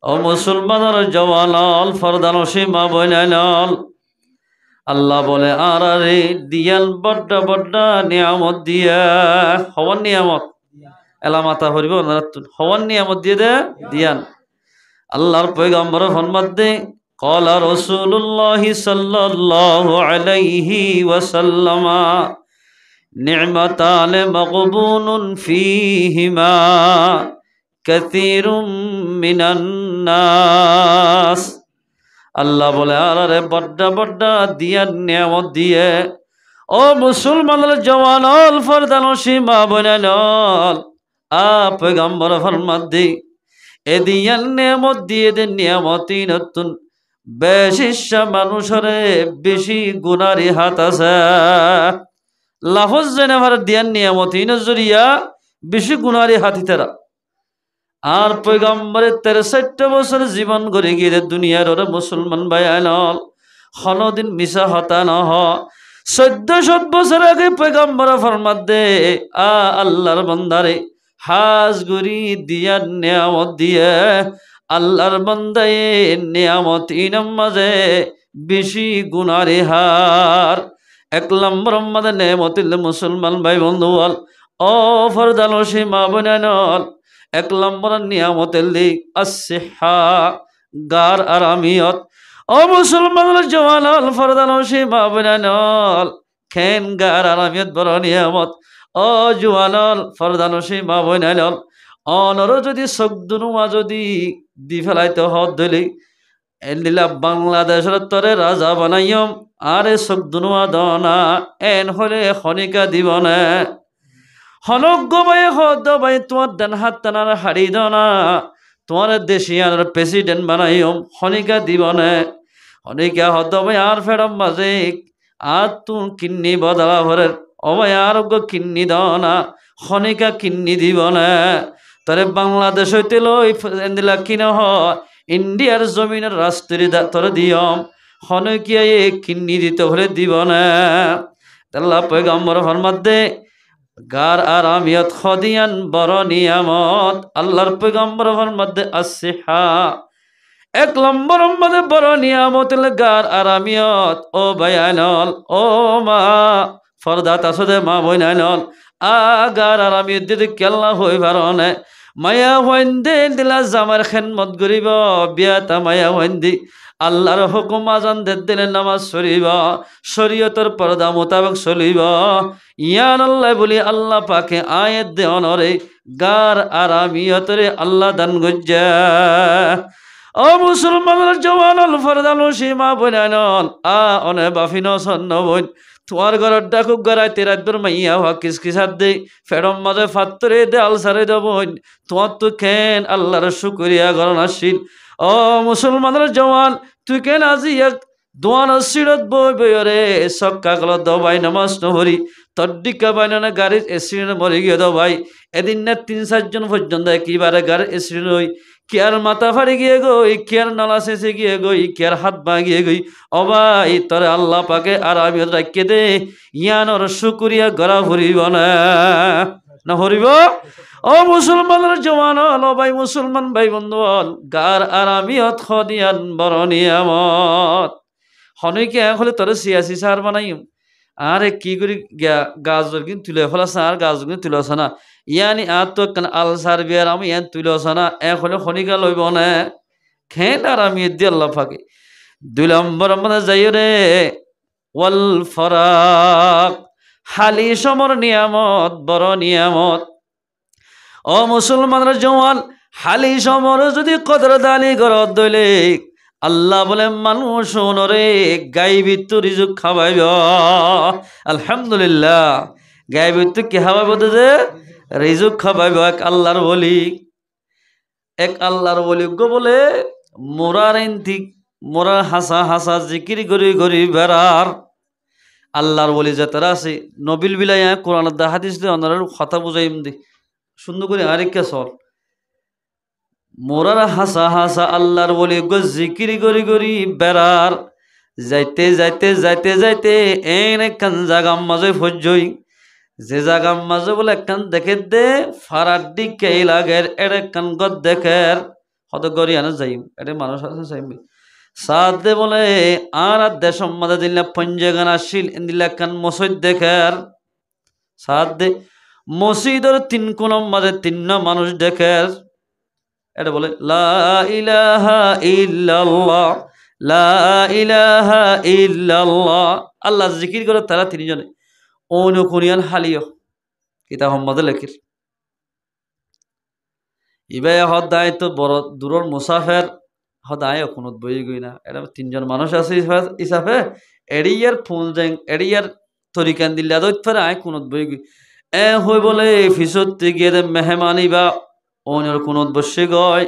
ও মুসলমানের জওয়ানল ফরদানসি মা বইনাইনল আল্লাহ বলে আর রে দিয়াল বড্ডা বড্ডা নিয়ামত দিয়া হওয়ার নিয়ামত এলা মাথা হরিব হওয়ার নিয়ামত দিয়ে দে দিয়ান আল্লাহর পয়গম্বর ফরমাত দে قال رسول الله صلى الله عليه وسلم نعمتان مغبون فيهما كثير من الناس আল্লাহ বলে আরে বড্ডা বড্ডা দিয়ার নিয়ামত দিয়ে ও মুসলমানের জওয়ানল ফরদানসি মা বোনেনল পয়গম্বর ফরমাত দি এ দিয়ার নিয়ামত দিয়ে দে নিয়ামতি নতুন বেশিসা মানুষরে বেশি গুনারি হাত আছে লাফজ জেনেভার দিয়ার নিয়ামতি নজরিয়া বেশি গুনারি হাতিতেরা আর পয়গম্বরের 63 বছর জীবন গড়ে গিয়ে দুনিয়ার ওরা মুসলমান বায়ানল হনদিন মিশা হতা নহ 1400 বছর আগে পয়গম্বর ফরমাত দে আল্লাহর বান্দারে হাজ গুরি দিয়ার নিয়ামত দিয়ে আল্লাহর বান্দায়ে নিয়ামত ইনাম মাঝে বেশি গুনারে হার 1 নম্বর মাঝে নিয়ামতিল মুসলমান ভাই বন্ধু বল ও ফরদানসি মা বোনেনল 1 নম্বর নিয়ামতের দিক আসিহা গার আরামিয়ত ও মুসলমানের জওয়ানল ফরদানসি মা বোনেনল খেন গার আরামিয়ত বড় নিয়ামত ও জওয়ানল ফরদানসি মা বোনেনল অনর যদি শব্দনুমা যদি দি ফেলাইতে হত দিলি এলিলা বাংলাদেশের তরে রাজা বানাইম আরে শব্দনুমা দনা এন হলে খনিকা দিব না হনজ্ঞ ভাই হদ ভাই তোমার দেন হাত টানার হাড়ি দনা তোমার দেশিয়ার প্রেসিডেন্ট বানাইম খনিকা দিব না খনিকা হদ ভাই আর ফেরম বাজে আর তুম কিন্নি বদলা ভরের ও ভাই আর কিন্নি দনা খনিকা কিন্নি দিব না তরে বাংলাদেশ হইতে লই দিলা কিনা হ ইন্ডিয়ার জমিনের রাষ্ট্রের তরে দিয়ম খনিকিয়া কিন্নি দিতে হলে দিব না আল্লাহ পয়গম্বর ফরমাত দে গার আরামিয়ত খদিয়ান বড় নিয়ামত আল্লাহর পয়গম্বর ফরমাত দে আসিহা 1 নম্বর মধ্যে বড় নিয়ামত গার আরামিয়ত ও বায়ানল ও মা ফরদাত আসদে মা বইনানল গার আরামিয়ত দিদি কেল্লা হই পারনে মায়া হইন্দে দিলা জামার খেদমত করিব বিয়াতা মায়া হইন্দি আল্লাহর হুকুম আজান দিলে নামাজ পড়িব শরীয়তের পর্দা মোতাবেক চলিব ইয়ান আল্লাহ বলি আল্লাহ পাকে আয়াত দে অনরে গার আরামিয়তরে আল্লাহ দান গজ্জা ও মুসলমানের জওয়ানল ফরদানসি মা বোনেনল অনে বাফিন সন্ন বোন তোমার ঘরের ডাকুক গড়াইতে রাতভর মাইয়া হওয়া কিসকিসার দে ফেরম মাঝে ফাত্তরে দে আলসারে দে বোন তোমার তো কেন আল্লাহর শুকরিয়া গরণ আসিল ও মুসলমানের জওয়ান তুই কেন আজি এক দোয়ান সিরত বই বইরে সক্কা গল দবাই নামাজ নহরি তদ্দিকা বাইনা গাড়ির এসিডেন্ট মরে গিয়ে দবাই এদিন না 3-4 জন পর্যন্ত একেবারে গাড়ির এসিডেন্ট হই কি আর মাথা ফাড়ি গিয়ে গই কি আর নালা শেষে গিয়ে গই কি আর হাত ভাঙিয়ে গই অবাই তরে আল্লাহ পাকে আর আমি রাখিয়ে দে ইয়ানোর শুকরিয়া গড়া ভরিব না হরিব ও মুসলমানের জওয়ান ও ভাই মুসলমান ভাই বন্ধু গার আরামিয়ত খদিয়ান বড় নিয়ামত হনইকে হলে তোর সিয়াসি সার বানাইম আরে কি করি গাছ কিন্তু তুলে ফেলাস আর গাছ কিন্তু তুলেছ না ইয়ানি আর তো আল সার বিয়ার আমি ইয়ান তুলেছ না এক হলে খনিকা লইব না খেন আরামিয়ত দিয়ে আল্লাহ ফাঁকে 2 নম্বর মানে যাই রে ওয়াল ফরাক হালি সমর নিয়ামত বড় নিয়ামত ও মুসলমানের জওয়ান হালি সমর যদি কদর দালি গরত দইলে আল্লাহ বলে মানুষ ওনরে গাইবিত রিজুক খাওয়াইব আলহামদুলিল্লাহ গাইবিত কি খাওয়াইব যে রিজুক খাওয়াইব এক আল্লাহর বলি গো বলে মোরার ইন্তিক মোরার হাসা হাসা জিকির গরি গরি বেড়ার আল্লাহর বলি যাতারা আছে নবিল বিলাই কোরআন দা হাদিস দিয়ে অনার কথা বুঝাইম দি সুন্দর করে আরেকটা সর মোরার হাসা হাসা আল্লাহর বলি গো জিকির গরি গরি বেড়ার যাইতে যাইতে যাইতে যাইতে এন একখান জাগাম মাঝে ফজই যে জাগাম মাঝে বলে একখান দেখে দে ফারার দিকে লাগের এর একখান গদ দেখের হত গরিয়ানা যাইম এটা মানুষ আছে চাইবে সাদে বলে আর দেশম মাদা দিল্লা পঞ্জগান আসিল ইন্দিল্লা কান মসজিদ দেখার সাদে মসজিদের তিন কোণম মাঝে তিন মানুষ দেখার এটা বলে লা ইলাহা ইল্লাল্লাহ লা ইলাহা ইল্লাল্লাহ আল্লাহ জিকির করে তারা তিনজনে অনুকুনিয়ান হালিয় কিতাব মোহাম্মদ লেখির ইবাই হদায় তো বড় দূরের মুসাফের হদায় কোনত বই গই না এটা তিনজন মানুষ আছে হিসাবে এড়িয়ার ফোন যাই এড়িয়ার তরিকান দিল্লা দৈত ফের আয় কোনত বই গই হই বলে ফিসত গিয়ে মেহমানি বা অন্যর কোনত বসে গয়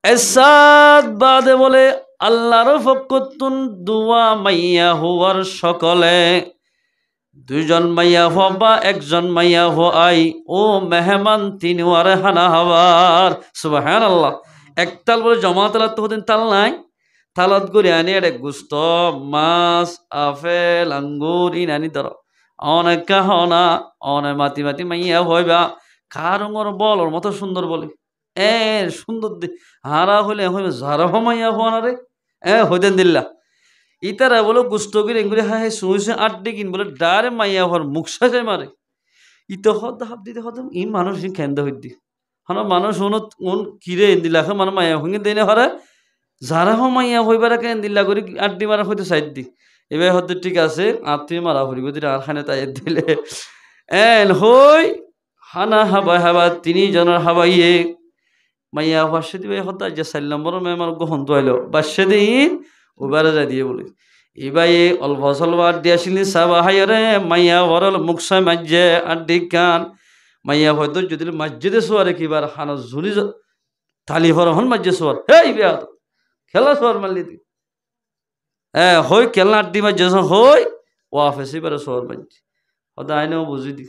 এসাদ বাদে বলে আল্লাহর ফকতুন দুয়া মাইয়া হওয়ার সকলে দুইজন মাইয়া হো বা একজন মাইয়া হো আই ও মেহমান তিনি ওয়ারে হানা হবার সুবহানাল্লাহ একতাল বলে জমাতালাত তো দিন তাল নাই তালাত করে আনি এর গুস্ত মাছ আপেল আঙ্গুর ইনানি ধর অনেক কাহনা অনেক মাতি মাতি মাইয়া হইবা কারঙর বল ওর মতো সুন্দর বলে সুন্দর হারা হইলে হইবে যারা মাইয়া হওয়া রে হইতেন দিল্লা ইতারা বলো গুস্ত করে এগুলি হ্যাঁ শুয়েছে আড্ডি কিন বলে ডারে মাইয়া হওয়ার মুখ সাজে মারে ইতো হদ হাব দিতে হদ ই মানুষ খেন্দা হইদি হন মানুষ উন কিরে দিলা মানে মাইয়া হঙ্গে দেনে হরে যারা মাইয়া হইবার কেন দিল্লা করি আড্ডি মারা হইতে সাইড দি এবার হয়তো ঠিক আছে আত্মীয় মারা হরিব দিলে আর খানে তাই দিলে হই হানা হাবা হাবা তিনি জনের হাবাইয়ে মাইয়া বাসে দিবে হতা যে 4 নম্বর মেমার গ্রহণ তো আইলো বাসে দিন উবারে যা দিয়ে বলে এবাই অল্প স্বল্প আড্ডি আসিনি সাবা হাইরে মাইয়া বরল মুখসাই মাজ্জে আড্ডি কান মাইয়া হয়তো যদি মসজিদে শোয়ারে কিবার হানা ঝুলি থালি ভর হন মসজিদে শোয়ার হেই বিয়া খেলা শোয়ার মারলি তুই হই খেলনা আড্ডি মাজ্জে হই ও আফেসি বারে শোয়ার মাজ্জি হতা আইনেও বুঝি দি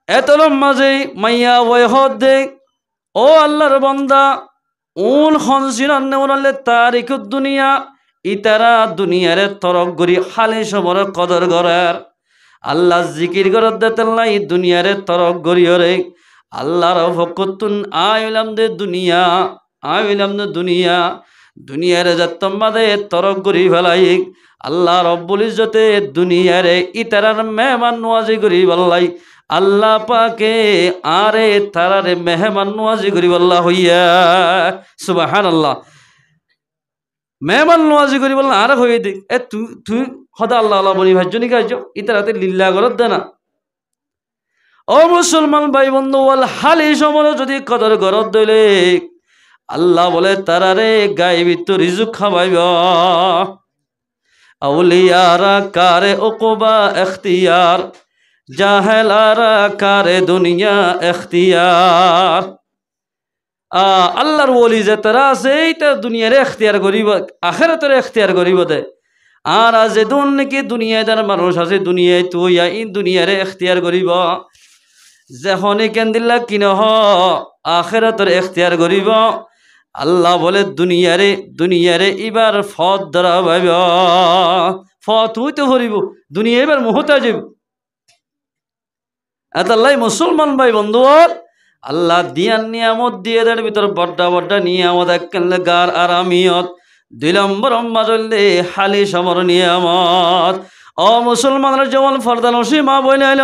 এতর মাঝে মাইয়া ওই হদ দে ও আল্লাহর বন্দা উন হনসিনান্নে উনালে তারিখ দুনিয়া ইতারা দুনিয়ারে তরক গরি হালে সমর কদর গরার আল্লাহ জিকির গরত দেতেল্লাই দুনিয়ারে তরক গরিয়রে আল্লাহর ফকতুন আইলাম দে দুনিয়া আইলাম দে দুনিয়া দুনিয়ারে যাত্তম বাদে তরক গরি ফেলাই আল্লাহ রব্বুল ইজ্জতে দুনিয়ারে ইতারার মেহমান নওয়াজি গরি বললাই আল্লাহ পাকে আরে তারারে মেহমান নওয়াজি গরি বল্লা হইয়া সুবহানাল্লাহ মেহমান নওয়াজি করি বললাম আর হয়ে দিক তুই সদা আল্লাহ আল্লাহ বলি ভাজ্যনি কার্য ইতারাতে লীলা গরত দে না ও মুসলমান ভাই বন্ধু বল হালি সমর যদি কদর গরত দইলে আল্লাহ বলে তারারে গায়বিত রিজুক খাওয়াইব আউলিয়ারা কারে উকুবা ইখতিয়ার জাহেলারা কারে দুনিয়া ইখতিয়ার আল্লাহর ওলি যে তারা আছে এইটা দুনিয়ারে এখতিয়ার করিব আখিরাতের এখতিয়ার করিব দে আর যে দুন নাকি দুনিয়াদার মানুষ আছে দুনিয়ায় তুই এই দুনিয়ারে এখতিয়ার করিব যখনই কেন্দিল্লা কিনহ আখিরাতের এখতিয়ার করিব আল্লাহ বলে দুনিয়ারে এবার ফত ধরা ভাইব ফত হইতে হরিব দুনিয়া এবার মুহূর্তে যাব এতাল্লাই মুসলমান ভাই বন্ধু আল্লাহ দিয়ান নিয়ামত দিয়ে দেয় ভিতর বড্ডা বড্ডা নিয়ামত একখানে গার আরামিয়ত 2 নম্বর মাজলে হালি সমর নিয়ামত ও মুসলমানের যেমন ফরদা নসি মা বইলে আইল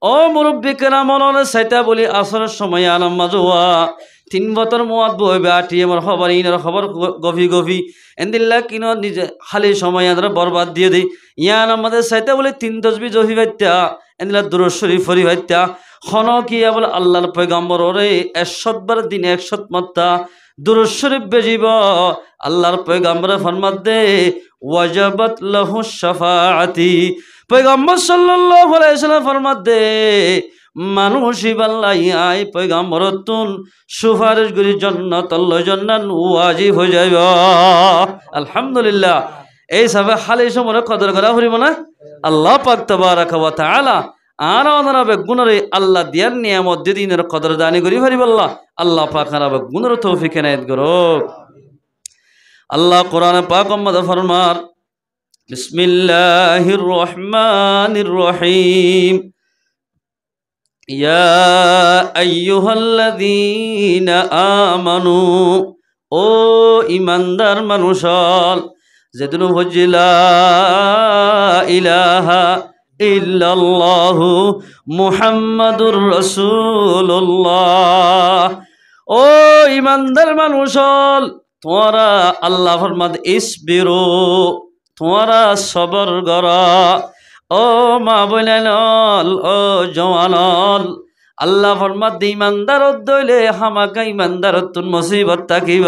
ও মুরব্বী কেরামনের সাইতা বলি আসরের সময় আলম মাজুয়া 3 বছর মুয়াদ বইবে আটি আমার খবর ইনার খবর গভি এন্দিল্লা কিন নিজে হালি সময় আদর বরবাদ দিয়ে দিই ইয়ান আমাদের সাইতা বলি 3 তসবি জহি বাইত্যা এন্দিল্লা দুরূদ শরীফ ফরি বাইত্যা খন কি বলে আল্লাহর পয়গম্বর ওরে 100 বার দিনে 100 মাত্রা দুরূদ শরীফ বেজিব আল্লাহর পয়গম্বর ফরমাত দে ওয়াজাবাত লাহু শাফাআতি পয়গম্বর সাল্লাল্লাহু আলাইহি ওয়াসাল্লাম ফরমাত দে মানুষ বাল্লাই আই পয়গম্বরতুন সুপারিশ করি জান্নাতুল জান্নাত ওয়াজিব হয়ে যাবে আলহামদুলিল্লাহ এই সবে হালে সময় কদর করা হরিব না আল্লাহ পাক তাবারাক ওয়া তাআলা আর ওনারা গুণরে আল্লাহ দিয়ার নিয়ামত দিনের কদর দানি করি পারিব আল্লাহ পাক আর গুণর তৌফিক এনায়েত করুক আল্লাহ কোরআনে পাক মধ্যে ফরমার বিসমিল্লাহির রহমানির রহিম ইয়া আইয়ুহাল্লাযীনা আমানু ও ইমানদার মানুষল যেদিন হজিলা ইলাহা ইল্লাল্লাহু মুহাম্মাদুর রাসূলুল্লাহ। ও ইমানদার মানুষল তোমরা আল্লাহ ফরমাদ ইসবিরু, তোমরা সবর করা। ও মা বোনেল, ও জওয়ানল, আল্লাহ ফরমাদ ইমানদার দইলে হামাকা ইমানদার তুন মুসিবত থাকিব,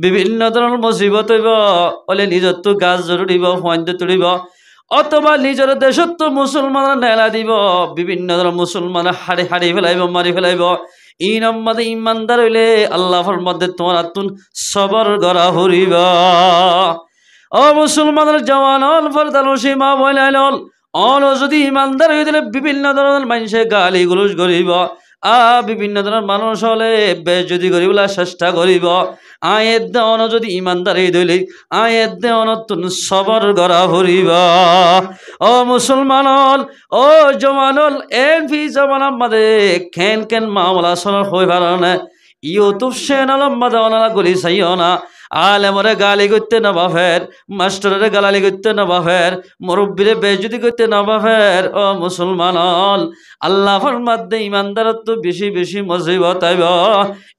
বিভিন্ন ধরনের মুসিবত হইব। বলে নিজত গাছ জরুরিব, ফয়েন্দ তুলিব, অথবা নিজের দেশত মুসলমান নেলা দিব, বিভিন্ন ধরনের মুসলমান হাড়ি হাড়ি ফেলাইব, মারি ফেলাইব। ই নম্বরে ইমানদার হইলে আল্লাহর মধ্যে তোমার তুন সবর গড়া হরিব। ও মুসলমানের জওয়ান হল ফরদাল সীমা বইলাইল অন যদি ইমানদার হয়ে দিলে বিভিন্ন ধরনের মানুষে গালি গুলুজ করিব, বিভিন্ন ধরনের মানুষ হলে বেজ্জতি করিবলা চেষ্টা করিব। আয়ের দেওয়ান যদি ইমানদার হয়ে দিলে আয়ের দেওয়ান তুন সবর গড়া হরিব। ও মুসলমান হল, ও জওয়ান হল, এন ফি জমান আমাদে কেন কেন মামলা সনর হয়ে পারে না। ইউটিউব চ্যানেল আমাদে অনারা গলি চাইও না। আলেমরে গালি করতে না বাফের, মাস্টারের গালালি করতে না বাফের, মুরব্বীরে বেজ্জতি করতে না বাফের। ও মুসলমান আল্লাহ ফরমাদে ইমানদার তো বেশি বেশি মুসিবত আইব,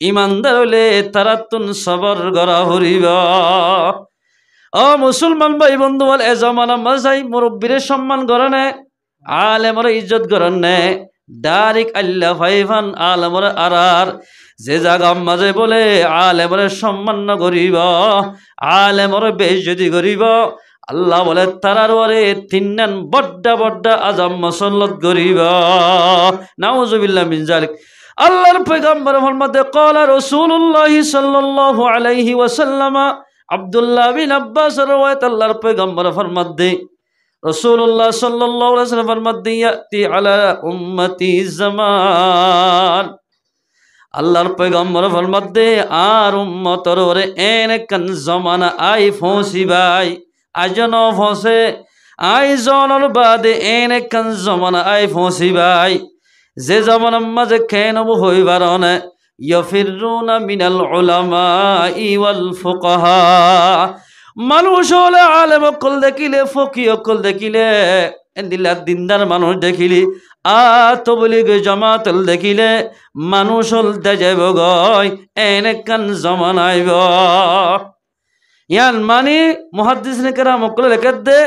ইমানদার হইলে তারা তুন সবর গড়া হরিব। ও মুসলমান ভাই বন্ধু বল, এ জমানা মাঝাই মুরব্বীরে সম্মান করে নে, আলেমরে ইজ্জত করেন নে, ডাইরেক্ট আল্লাহ ফাইফান আলেমরে আরার যে জায়গা মাঝে বলে আলেমরে সম্মান না করিব, আলেমরে বেইজ্জতি করিব, আল্লাহ বলে তারার ওরে তিননান বড্ডা বড্ডা আজাম মসল্লত করিব। নাউজুবিল্লাহ মিন যালিক। আল্লাহর পয়গম্বর ফরমাতে ক্বালা রাসূলুল্লাহ সাল্লাল্লাহু আলাইহি ওয়াসাল্লাম, আব্দুল্লাহ বিন আব্বাস রাওয়ায়াত, আল্লাহর পয়গম্বর ফরমাতে রাসূলুল্লাহ সাল্লাল্লাহু আলাইহি ওয়াসাল্লাম ফরমাতে ইয়াতি আলা উম্মতি জামান, আল্লাহর পয়গম্বর ফরমাতে আর উম্মতর ওরে এনেকান জমানা আই ফসি ভাই, আজন ফসে আই জনর বাদে এনেকান জমানা আই ফসি ভাই, যে জমানার মাঝে খেনব হইবার না ইয়াফিরুনা মিনাল উলামাই ওয়াল ফুকাহা। মানুষ হলে আলেম অকল দেখিলে, ফকি অকল দেখিলে, এন্দিলা দিনদার মানুষ দেখিলি, তবলিগ জামাতল দেখিলে মানুষ হল দেজাইব গয় এনেকান জমানাইব। ইয়ান মানি মুহাদ্দিসিনে কেরাম অকল লেখে দে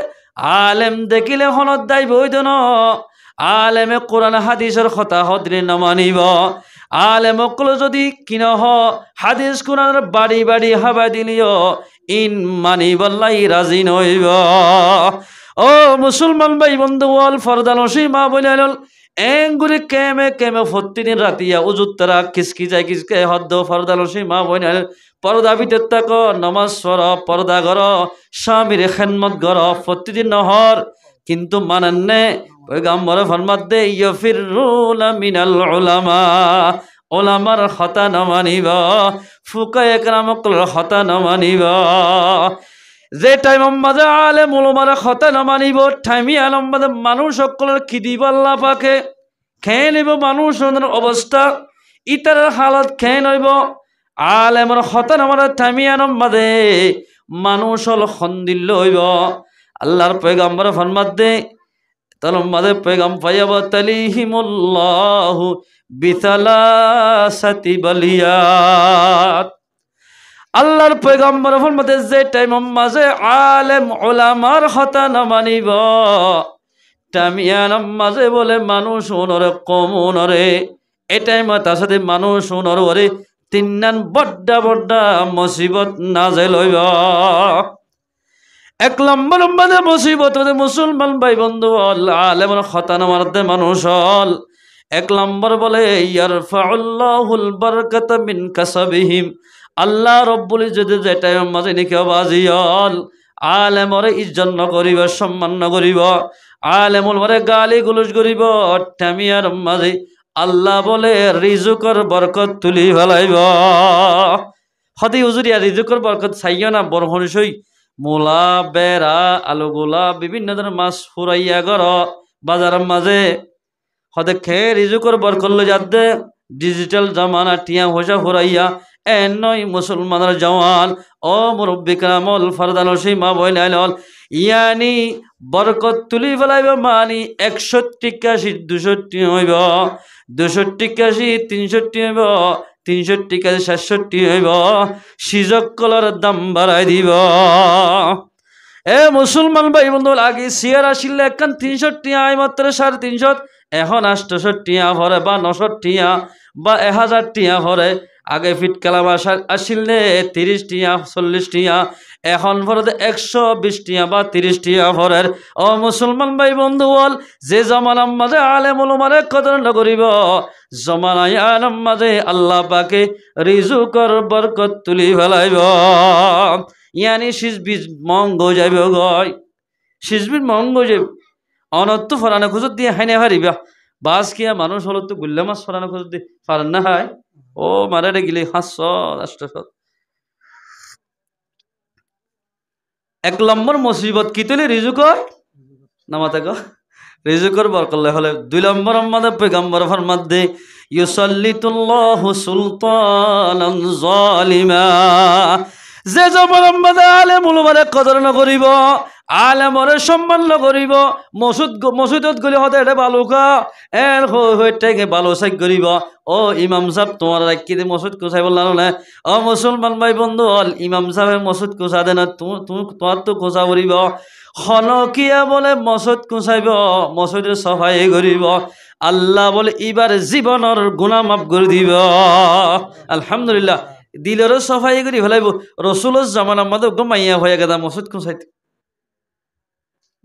আলেম দেখিলে হনত দাইব হইত ন, আলেমে কোরআন হাদিসের কথা হদ্রে নমানিব। আলেম অকল যদি কিন হাদিস কোরআনের বাড়ি বাড়ি হাবা দিলিও ইন মানিবল্লাই রাজি নইব। ও মুসলমান ভাই বন্ধু বল, ফরদাল সীমা বলিল এঙ্গুরি কেমে কেমে প্রতিদিন রাতিয়া উজুত তারা কিসকি যায় কিসকে হদ্দ ফরদাল সীমা বলিল পর্দা ভিতর তাক নমাজ পড়, পর্দা কর, স্বামীর খেদমত কর প্রতিদিন নহর, কিন্তু মানেন পয়গম্বর ফরমাত দে ইয়াফিরুনা মিনাল উলামা, ওলামার কথা না মানিব, ফুকায়ে কেরামকল কথা না মানিব। যে টাইম মাঝে আলেম ওলামার কথা না মানিব টাইমি আলম মাঝে মানুষ সকলের খিদিব আল্লাহ পাকে খেয়ে নিব, মানুষ অবস্থা ইতার হালত খেয়ে নইব। আলেমর কথা না মানে টাইমি আলম মাঝে মানুষ হল খন্দিল হইব। আল্লাহর পয়গম্বর ফরমাত দে তালম মাঝে পেগাম পাইব তালিহিমুল্লাহু বিসালাসাতি বালিয়াত। আল্লাহর পয়গম্বর ফরমাতে যে টাইম মাঝে আলেম ওলামার কথা না মানিব টামিয়ান মাঝে বলে মানুষ ওনরে কম ওনরে, এ টাইম তার সাথে মানুষ ওনর ওরে তিননান বড্ডা বড্ডা মুসিবত নাজেল হইব। এক নম্বর মাঝে মুসিবত মুসলমান ভাই বন্ধু হল আলেমর কথা না মারতে মানুষ হল। এক নম্বর বলে ইয়ারফাউল্লাহুল বারাকাতা মিন কাসাবিহিম, আল্লাহ রব্বুল ইজ্জত যে টাইম মাঝে নিকে বাজি হল আলেমরে ইজ্জত নকরিব, সম্মান নকরিব, আলেমুল মরে গালি গুলুজ করিব টামিয়ার মাঝে আল্লাহ বলে রিজুকর বরকত তুলি ফেলাইব। হদি হুজুরিয়া রিজুকর বরকত চাইও না, বড় হরিসই মূলা বেড়া আলু গোলা বিভিন্ন ধরনের মাছ ফুরাইয়া গর বাজারের মাঝে হদে খেয়ে রিজুকর বরকত লো যাতে ডিজিটাল জামানা টিয়া পয়সা ফুরাইয়া নয় মুসলমানের জওয়ান ও মুরব্বী কামল ফরদানসী মা বইনাইল ইয়ানি বরকত তুলি ফেলাইব মানি 161 62 হইব 261 63 হইব 63 67 হইব সিজক কলর দাম বাড়াই দিব এ মুসলমান ভাই বন্ধু আগে চেয়ার আসলে একখান 300 টিয়া মাত্র 350 এখন 800 টিয়া ভরে বা 900 টিয়া বা 1000 টিয়া ভরে আগে ফিট কালাম আসলে 30 টিয়া 40 টিয়া এখন ভরে 120 টিয়া বা 30 টিয়া ভরের ও মুসলমান ভাই বন্ধু বল যে জমানার মাঝে আলেম উলামারে কদর নকরিব জমানায় আলেম মাঝে আল্লাহ পাকে রিজুকর বরকত তুলি ফেলাইব ইয়ানি সিজবিজ মঙ্গ যাইব গয় সিজবির মঙ্গ যাইব অনত্য ফরানো খুঁজত দিয়ে হাইনে হারিবা বাস কিয়া মানুষ হলো তো গুল্লা মাছ ফরানো খুঁজত দিয়ে ফারান না হয় ও মারে গিলে 500 1 নম্বর মুসিবত কি তুলে রিজুকর নামাতে গো রিজুকর বরকল্লে হলে 2 নম্বর আমাদের পয়গম্বর ফরমাত দে ইউসাল্লিতুল্লাহু সুলতানান জালিমা যে জমান আমাদের আলেম উলামারে কদর নকরিব আলেমরে সম্মান নকরিব মসজিদত গলি হতে এটা বালুকা এর হইটাকে বালু সাইক করিব ও ইমাম সাহেব তোমার রাখি দে মসজিদ কোসাই বললাম না ও মুসলমান ভাই বন্ধু হল ইমাম সাহেব মসজিদ কোসা দে না তোমার তো কোসা করিব হনকিয়া বলে মসজিদ কোসাইব মসজিদের সফাই করিব আল্লাহ বলে এবার জীবনের গুনাহ মাফ করে দিব আলহামদুলিল্লাহ দিলেরও সফাই করি ফেলাইব রসুলের জামানার মধ্যে মাইয়া হয়ে গেদা মসজিদ কোসাইতে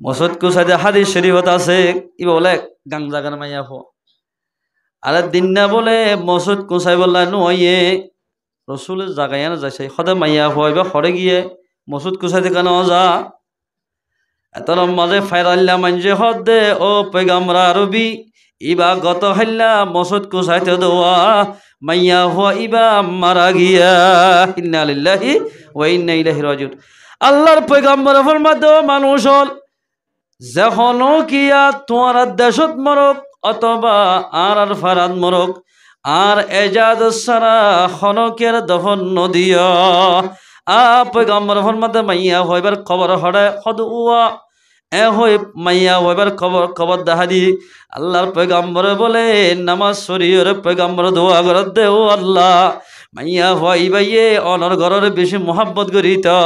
মসজিদ কোসাইতে হাদিস শরীফত আছে ই বলে গাং জাগান মাইয়া হো আর দিন না বলে মসজিদ কোসাই বললা নয়ে রসুলের জাগায় না যাইছে সদায় মাইয়া হইবা হরে গিয়ে মসজিদ কোসাইতে কেন যা এত মাঝে ফাইরাল্লা মানজে হদ দে ও পেগামরা আরবি ইবা গত হাল্লা মসজিদ কোসাইতে দোয়া মাইয়া হুয়া ইবা মারা গিয়া ইন্না লিল্লাহি ওয়া ইন্না ইলাইহি রাজিউন আল্লাহর পয়গম্বর ফরমাতো মানুষ হল যখনও কিয়া তোমার দেশত মরক অথবা আর ফারাদ মরক আর এজাদ সারা খনকের দফন নদিয়া পয়গম্বর ফরমাতে মাইয়া হইবার খবর হড়ে হদুয়া হই মাইয়া হইবার খবর দেখা দি আল্লাহর পয়গম্বরে বলে নামাজ শরীয়র পয়গম্বর দোয়া করে দে ও আল্লাহ মাইয়া হইবাইয়ে অনর ঘরের বেশি মোহাব্বত করি তো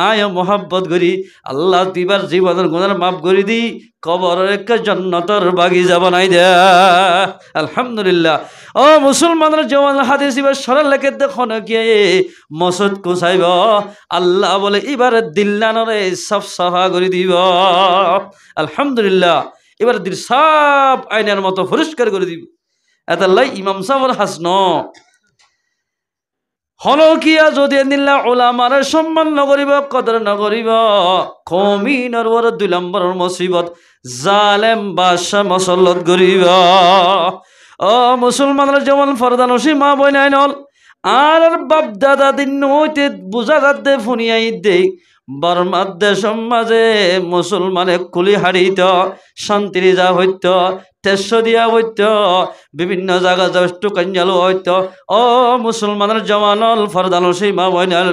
আয় মোহাব্বত করি আল্লাহ দিবার জীবনের গুণের মাফ করি দি কবরের একটা জান্নাতের বাগিচা বানাই দে আলহামদুলিল্লাহ ও মুসলমানের জওয়ান হাদিস এবার সরল লেখে দেখো না কি মসজিদ কোসাইব আল্লাহ বলে এবার দিল্লানরে সব সাফা করে দিব আলহামদুলিল্লাহ এবার দিল সব আইনের মতো পরিষ্কার করে দিব এতাল্লাই ইমাম সাহেবের হাসন হলকিয়া যদি নিল্লা ওলামার সম্মান নকরিব কদর নকরিব কমিনর বড় 2 নম্বরের মুসিবত জালেম বাদশা মসল্লত করিব ও মুসলমানের যেমন ফরদানসী মা বইনাইনল আর বাপ দাদা দিন হইতে বুঝা যাতে ফুনিয়াই দে বর্মার দেশ মাঝে মুসলমানে কুলি হারিত শান্তির যা হইত তেজ দিয়া হইত বিভিন্ন জায়গা যাবস্তু কাঞ্জালো হইত ও মুসলমানের জওয়ানল ফরদানসী মা বইনাল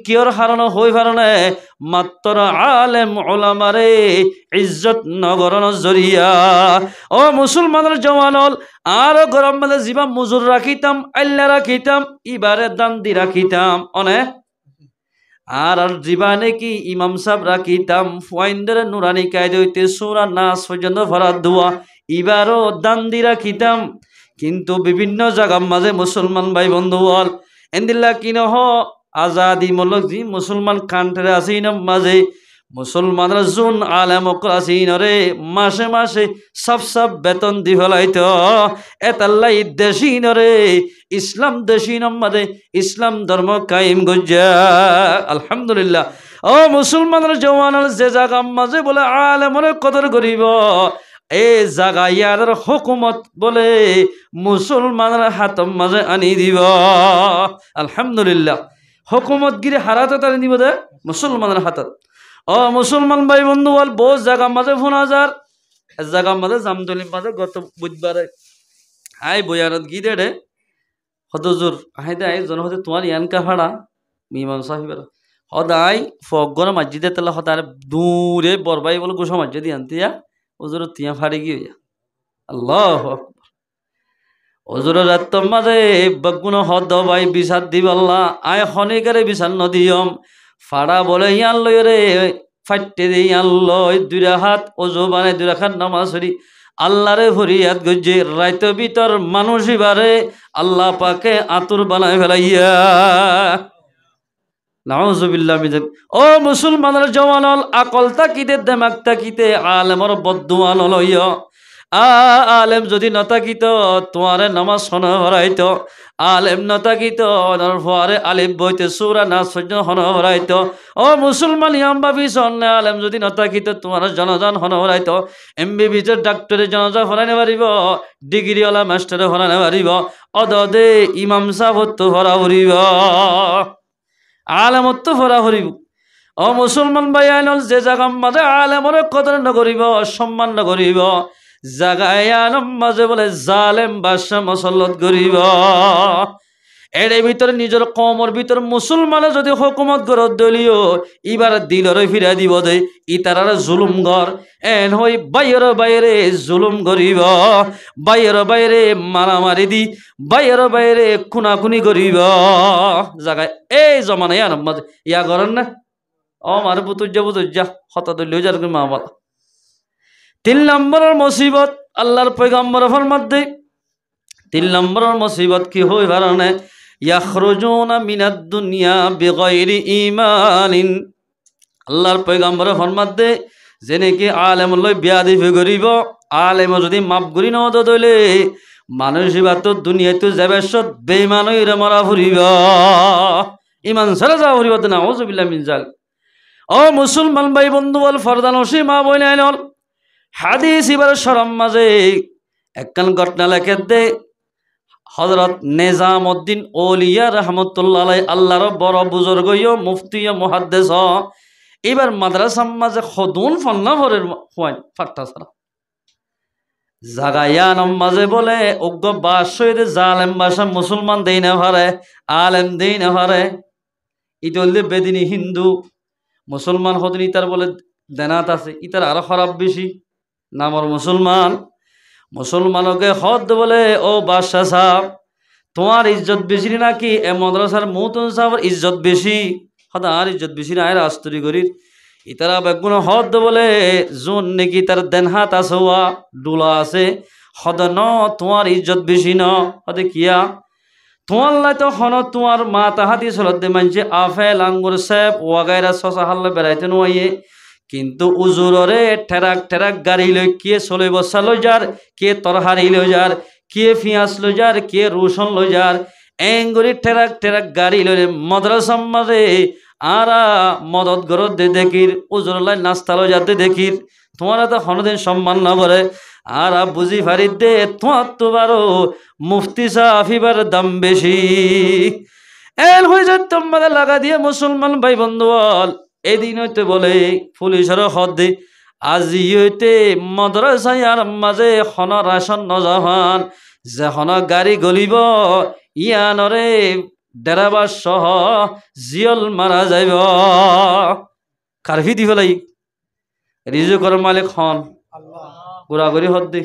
কিয়র হারানো হই পারনে মাত্র আলেম ওলামারে ইজ্জত নগরণ জরিয়া ও মুসলমানের জওয়ানল আর গরম মাঝে জীবা মুজুর রাখিতাম আল্লা রাখিতাম ইবারে দান দি রাখিতাম অনেক আর জীবানে কি ইমাম সাহেব রাখিতাম ফুয়াইন্দের নুরানি কায়দে হইতে সূরা নাস পর্যন্ত ফরাদ দোয়া এবারও দান দি রাখিতাম কিন্তু বিভিন্ন জায়গার মাঝে মুসলমান ভাই বন্ধু বল এন্দিল্লা কিনহ আজাদি মূলক জি মুসলমান কান্ট্রে আসিন মাঝে মুসলমানরা জুন আলেম আসিন রে মাসে মাসে সব বেতন দি ফেলাইত এতাল্লাই দেশিন রে ইসলাম দেশিন মাঝে ইসলাম ধর্ম কায়েম গজ্জা আলহামদুলিল্লাহ ও মুসলমানের জওয়ানের যে জায়গা মাঝে বলে আলেমরে কদর করিব এই জায়গা ইয়ার হুকুমত বলে মুসলমানের হাত মাঝে আনি দিব আলহামদুলিল্লাহ হুকুমত গিরে হারাতে তার নিব দে মুসলমানের হাতত ও মুসলমান ভাই বন্ধু বল বহু জায়গা মাঝে 5000 জায়গা মাঝে জামদলির মাঝে গত বুধবারে আই বয়ারত গিয়ে রে হদজুর হায়দাই জন হতে তোমার ইয়ানকা ভাড়া মিমাম সাহিবের সদায় ফগর মসজিদে তেলা সদায় দূরে বরবাই বলে গোসা মসজিদ আনতিয়া ওজোর তিয়া ফাড়ি গিয়ে আল্লাহ ওজোর রাত মাঝে বগুন হদ বাই বিচার দিবাল্লা আয় হনিকারে বিচার নদিয়ম ফাড়া বলে ইয়ান লই রে ফাইটে দিয়ে ইয়ান লই দুইরা হাত ওজো বানায় দুইরা খাত নামাজ হরি আল্লাহরে ফরিয়াদ গজ্জে রাইত ভিতর মানুষ বারে আল্লাহ পাকে আতুর বানায় ফেলাইয়া নাউজুবিল্লাহ মিন ও মুসলমানের জওয়ানল আকল তাকিতে দেমাগ তাকিতে আলেমর বদদুয়া লইয়া আলেম যদি নতাকিত তোমারে নামাজ শোনা হরাইত আলেম নতাকিত ফরে আলিফ বইতে সুরা না সহ্য হন হরাইত ও মুসলমান ইয়াম ভাবি সন্নে আলেম যদি নতাকিত তোমার জনজান হন হরাইত এমবিবিএস ডাক্তারে জনজা হরাইনে পারিব ডিগ্রিওয়ালা মাস্টারে হরাইনে পারিব অদদে ইমাম সাহেব হরা হরিব আলেমত হরা হরিব ও মুসলমান ভাই আইনল যে জায়গা মাঝে আলেমরে কদর নকরিব সম্মান নকরিব জাগায় আলম মাঝে বলে জালেম বাদশা মসল্লত করিব এর ভিতরে নিজের কমর ভিতর মুসলমানে যদি হুকুমত গড় দলীয় এবার দিলরে ফিরা দিব দে ইতারার জুলুম গর এন হই বাইরে বাইরে জুলুম করিব বাইরে মারামারি দি বাইরে খুনাখুনি করিব জাগায় এই জমানায় আলম মাঝে ইয়া করেন না ও মার বুতুজ্জা হতা দলীয় যার মা বলা 3 নম্বরের মুসিবত আল্লাহর পয়গম্বর ফরমাত দেই 3 নম্বরের মুসিবত কি হই কারণে ইয়াখরুজুনা মিনাদ দুনিয়া বিগাইরি ঈমানিন আল্লাহর পয়গম্বর ফরমাত দেই যে নাকি আলেম লই বিয়াদি করিব আলেম যদি মাপ করি ন দইলে মানুষ বাত দুনিয়াতে যাবে সব বেঈমান হইরা মরা ফুরিব ঈমান ছাড়া যা ফুরিব না আউযুবিল্লাহ মিন জাল ও মুসলমান ভাই বন্ধু বল ফরদান ওসি মা বইন আইনল হাদিস এবার শরম মাঝে একখান ঘটনা লেখে দে হযরত নিজামউদ্দিন ওলিয়া রহমতুল্লাহ আলাইহি আল্লাহর বড় বুজুর্গ মুফতি মুহাদ্দিস এবার মাদ্রাসা মাঝে খদুন ফন্না ভরের হয় ফাট্টা ছাড়া জাগায়ান মাঝে বলে অজ্ঞ বাসে জালেম বাসা মুসলমান দেই না পারে আলেম দেই না পারে ইতলে বেদিনী হিন্দু মুসলমান হদিন ইতার বলে দেনাত আছে ইতার আরো খারাপ বেশি নামর মুসলমানকে হদ বলে ও বাদশাহ সাহেব তোমার ইজ্জত বেশি নাকি এ মাদ্রাসার মৌতন সাহেবের ইজ্জত বেশি হদ আর ইজ্জত বেশি না রাস্তরি করির ইতারা বেগুন হদ বলে জোন নাকি তার দেন হাত আছে ডুলা আছে হদ ন তোমার ইজ্জত বেশি ন হদে কিয়া তোমার লাই তো হন তোমার মা তাহাতি চলত দে মানছে আফেল আঙ্গুর সেপ ওয়াগাইরা শশা হাল্লে বেড়াইতে নোয়াইয়ে কিন্তু উজুররে ঠেরাক গাড়ি লই কে চলে বসা লই যার কে তরহারি লই যার কে পিঁয়াজ লই যার কে রসুন লই যার এঙ্গুরি ঠেরাক গাড়ি লইলে মাদ্রাসা মাঝে আরা মদত গরত দে দেখির উজুর লাই নাস্তা লই যাতে দেখির তোমার তো হনদিন সম্মান না করে আর বুঝি ফারি দে তোমার তো বারো মুফতি সাহিবার দাম বেশি এল হয়ে যায় তোমাদের লাগা দিয়ে মুসলমান ভাই বন্ধু বল এদিন হইতে বলে পুলিশের হদে আজি হইতে মাদ্রাসায় আর মাঝে হন রাশন নজাহান যে হন গাড়ি গলিব ইয়ানরে ডেরাবার সহ জিয়ল মারা যাইব কারফি দি ফেলাই রিজুকর মালিক হন ঘোরাঘুরি হদ্দি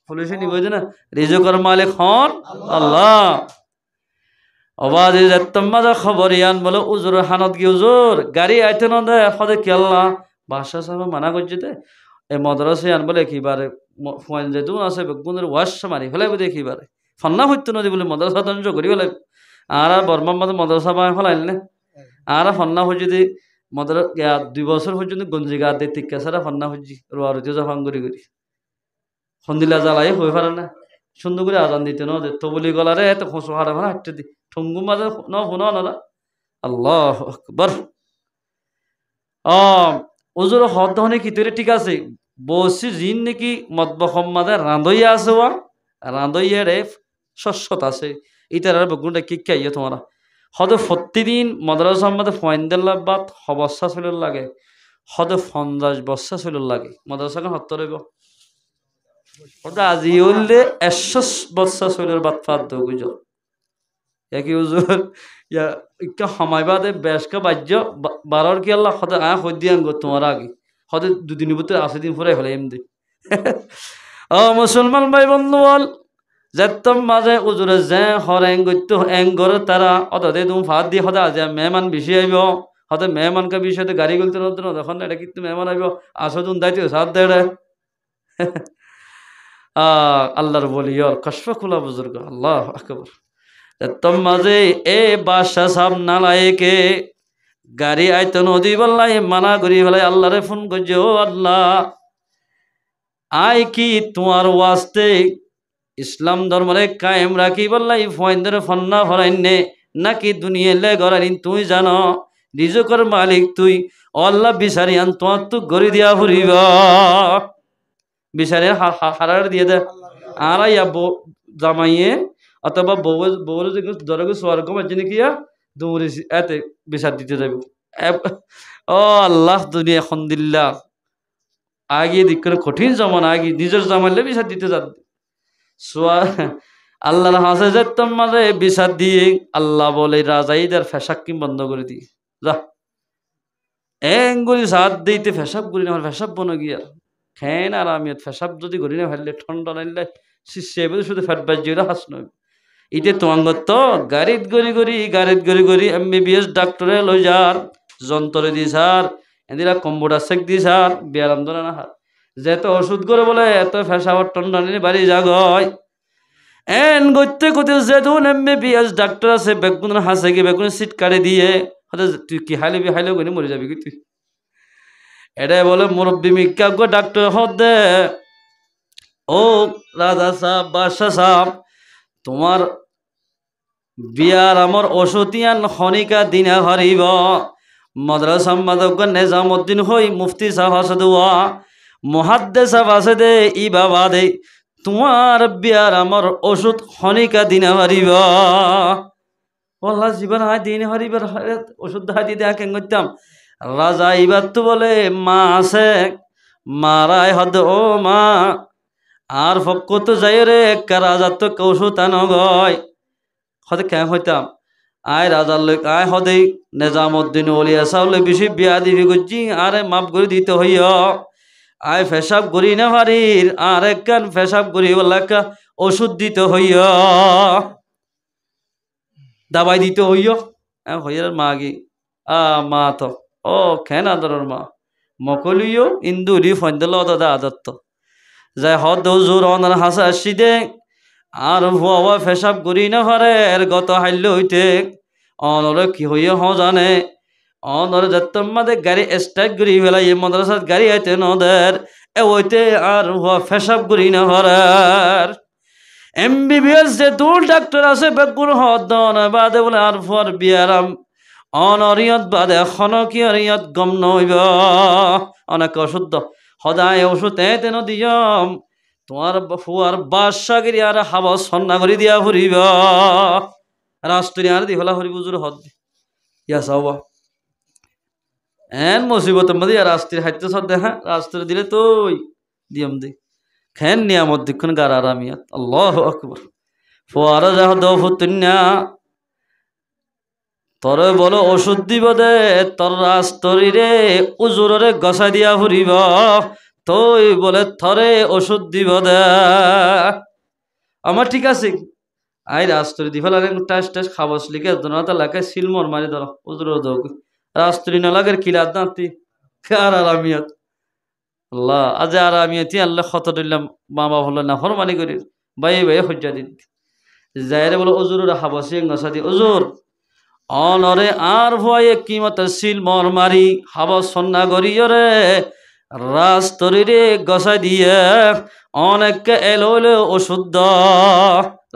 পুলিশে নিব না রিজুকর মালিক হন আল্লাহ অবাধে মাঝে খবর ইয়ান বলে উজুর হানত কি উজুর গাড়ি আইতে ন দে হদে কি আল্লাহ বাদশা সাহেব মানা করছে দে এই মাদ্রাসা আন বলে একেবারে ফোন যে দুন আছে বেগুনের ওয়াশ মারি ফেলাইব একেবারে ফন্না হইতো নদী বলে মাদ্রাসা ধ্বংস করি ফেলাইব আর বর্মার মাঝে মাদ্রাসা বানায় ফেলাইল না আর ফন্না হয়ে যদি মাদ্রাসা 2 বছর পর্যন্ত গঞ্জি গা দিয়ে টিকা ছাড়া ফন্না হচ্ছি রোয়া রুটিও জাফান করি সন্দিলা জ্বালাই হয়ে পারে না সুন্দর করে আজান দিতে ন তো বলি গলারে এত খোঁচো হারা ভাড়া হাঁটতে দি ঠুঙ্গু মাঝে ন শুনো না আল্লাহ আকবার ওজোর হদ হনে কিতরে ঠিক আছে বসি জিন নাকি মতবখম মাঝে রাঁধইয়া আছে রাঁধইয়া রে শস্যত আছে ইতার বেগুনটা কি খাইয়ে তোমরা হদে প্রতিদিন মাদ্রাসার মধ্যে ৫ বাদ হবস্যা চলির লাগে হদে ৫০ বস্যা চলির লাগে মাদ্রাসাকে হত্য রইব ওটা আজি হলে ১০০ বস্যা চলির বাদ ফাঁদ বুঝ কি হুজুর ইয়া ইকা সময় বাদে বেশকা বাজ্য বারর কি আল্লাহ হতে হদিয়ান গো তোমার আগে হতে দুদিনের ভিতরে আসে দিন পরে ফেলে এমনি ও মুসলমান ভাই বন্ধু বল যেতম মাঝে উজুরে যে হর এঙ্গত্য এঙ্গর তারা অতদে তুমি ফাঁদ দিয়ে হতে আজ মেহমান বেশি আইব হতে মেহমানকে বিষয়তে গাড়ি গলতে নতুন দেখুন এটা কিন্তু মেহমান আইব আসো তুমি দায়িত্ব সাথ দেড়ে আল্লাহর বলি কষ্ট খোলা বুজুর্গ আল্লাহ আকবর তোম মাঝে এ বাদশাহ সাহেব নালায়েকে গাড়ি আইতো নদী বললাই মানা করি ফেলাই আল্লাহরে ফোন করছে ও আল্লাহ আই কি তোমার ওয়াস্তে ইসলাম ধর্মরে কায়েম রাখি বললাই ফয়েন্দের ফন্না ফরাইনে নাকি দুনিয়া লে গড়াইন তুই জানো রিজুকর মালিক তুই আল্লাহ বিচারি আন তোমার তো গড়ি দিয়া ফুরিব বিচারে হারার দিয়ে দে আর ইয়া জামাইয়ে অথবা বউর ধরে স্বর্গ মাঝে কিয়া দৌড়ে এতে বিচার দিতে যাবে ও আল্লাহ দুনিয়া এখন দিল্লা আগে দিক করে কঠিন জমান আগে নিজের জামাইলে বিচার দিতে যাবে সোয়া আল্লাহর হাসে যেতাম মাঝে বিচার দিয়ে আল্লাহ বলে রাজাইদের ফেসাক কি বন্ধ করে দিয়ে যা এঙ্গুলি সাত দিতে ফেসাব করি না আমার ফেসাব বনে গিয়া খেন আর আমি ফেসাব যদি করি না ফেললে ঠান্ডা নাইলে শিষ্যে শুধু ফ্যাট বাজিয়ে হাস নয় ইতে তোমার তো গাড়িত গড়ি গড়ি MBBS ডাক্তরে লই যার যন্ত্রে দি সার এদিরা কম্পিউটার শেখ দি সার বিয়ার আন্দোলন হার যেত ওষুধ করে বলে এত ফেসাবার ঠান্ডা নিয়ে বাড়ি জাগয় এন গইতে গতে যেতুন MBBS ডাক্তার আছে বেগুন হাসে কি বেগুন সিট কাটে দিয়ে হয়তো তুই কি হাইলে করে মরে যাবি কি তুই এটাই বলে মুরব্বী মিজ্ঞাজ্ঞ ডাক্তার হদে ও রাজা সাহেব বাদশাহ সাহেব তোমার বিয়ার আমার ওষুধিয়ান খনিকা দিনা হারিব মাদ্রাসা মাদক নিজামুদ্দিন হই মুফতি সাহেব আছে দোয়া মুহাদ্দিস সাহেব আছে দে ই বাবা দে তোমার বিয়ার আমার ওষুধ খনিকা দিনা হারিব বললা জীবন হয় দিন হারিবার ওষুধ হাতি দেখা কেন করতাম রাজা এবার তো বলে মা আছে মারাই হদ ও মা আর ফক্ক তো যাই রে একটা রাজার তো কৌশল তা নগয় হতে কেন হইতাম আয় রাজার লোক আয় হদে নিজামুদ্দিন ওলিয়া সাহলে বেশি বিয়া দিবি করছি আরে মাপ করে দিতে হইয় আয় ফেসাব করি না ভারির আর একখান ফেসাব করি বলে একটা ওষুধ দিতে হইয় দাবাই দিতে হইয় হইয়ার মা গি মা তো ও খেন আদরের মা মকলিও ইন্দুরি ফন্দল দাদা আদত্ত যাই হদ জোর অনার হাসা আসি দে আর ভুয়া ফেসাব করি না পারে এর গত হাইলে হইতে অনরে কি হইয়া হ জানে অনরে যেতাম মাদে গাড়ি স্টার্ট করি ফেলাই মাদ্রাসাত গাড়ি আইতে নদের এ হইতে আর ভুয়া ফেসাব করি না পারে MBBS যে দূর ডাক্তার আছে বেগুন হদ বাদে বলে আর ভুয়ার বিয়ারাম অনরিয়ত বাদে খনকিয়ত গম নইব অনেক অশুদ্ধ সদায় ওষুধ তেন দিয়ম তোমার ফুয়ার বাদশাগিরি আর হাবা সন্না করে দিয়া ফুরিব রাষ্ট্রী আর দি ফেলা ফুরিব জোর হদ ইয়া চাওবা এন মুসিবতের মধ্যে রাষ্ট্রীর হাইতে সব দেখা রাষ্ট্রী দিলে তুই দিয়ম দি খেন নিয়ামত দিক্ষণ গার আরামিয়াত আল্লাহ আকবর ফুয়ারা যাহ দো ফুতুন্যা তরে বলো ওষুধ দিব দে তোর রাস্তরি রে উজুরে গছা দিয়া ফুরিব তুই বলে থরে ওষুধ দিব দে আমার ঠিক আছে আই রাস্তরি দি ফেলার টাস টাস খাবস লিখে দোনাতা লাগে সিলমর মারি ধরো উজুর দোক রাস্তরি না লাগের কিলা দাঁতি আর আরামিয়াত আল্লাহ আজ আরামিয়াতি আল্লাহ খত দিলাম বাবা হলো না ফরমানি করি বাই হজ্জা দিন যাইরে বলো উজুর হাবসি গছা দি উজুর অনরে আর ভয়ে কিমত সিল মর মারি হাবা সন্না গরিয়রে রাস্তরিরে গসাই দিয়ে অনেককে এলো অশুদ্ধ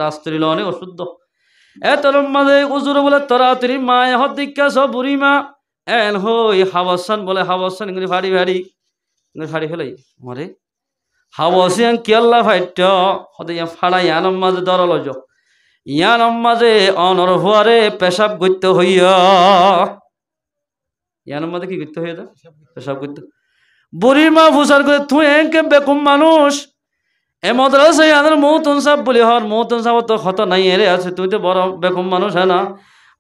রাস্তরি অনেক অশুদ্ধ এতর মাঝে উজুর বলে তরাতরি মায় হদিকা সব বুড়ি মা এন হই হাবাসান বলে হাবাসান ইংরি ভারী ভারী ফেলাই মরে হাবাসিয়ান কিয়াল্লা ফাইট হতে ফাড়াই আনম মাঝে দরল য ইয়ান মাঝে অনর ভুয়ারে পেশাব করতে হইয়া ইয়ান মাঝে কি করতে হইয়া পেশাব করতে বুড়ির মা ফুসার করে তুই একে বেকুম মানুষ এ মাদ্রাসায় আনার মৌতন সাহেব বলি হর মৌতন সাহেব তো ক্ষত নাই এরে আছে, তুই তো বড় বেকম মানুষ হ্যাঁ না,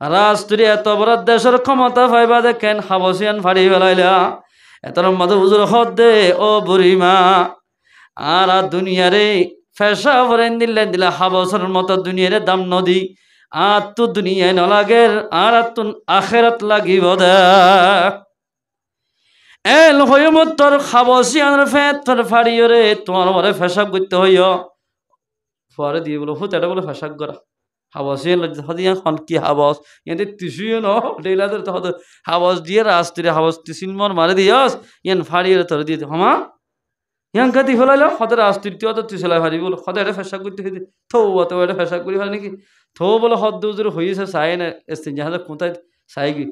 রাষ্ট্রী এত বড় দেশের ক্ষমতা পাইবা দেখেন হাবসিয়ান ফাড়ি ফেলাইলা এতর মধ্যে হুজুর হদ দে ও বুড়িমা আর দুনিয়ারে ফেসা ভরেন দিলেন দিলা হাবসের মতো দুনিয়ারে দাম নদী আর তো দুনিয়ায় নলাগের আর তুন আখেরাত লাগিব দে এল হইমত তোর হাবসিয়ান ফেত তোর ফাড়িয়রে তোমার মরে ফেসাব করতে হইয় পরে দিয়ে বলো হুত এটা বলে ফেসাক করা হাবসিয়ান হদিয়া খন কি হাবস ইয়াতে তিসুয়ে ন ডেলাদের তো হদ হাবস দিয়ে রাস্ত্রে হাবস তিসিন মর মারে দিয়াস ইয়ান ফাড়িয়রে তোর দিয়ে হমা ইয়াং কাতি ফেলাইলো হদের রাস্ত্রি তুই অত তিসলাই ফাড়ি বলো হদে এটা ফেসাক করতে হইতে থৌ অত এটা ফেসাক করি হয় নাকি থৌ বলে হদ দুজোর হইছে চাই না এসে যাহাদের কোথায় চাই কি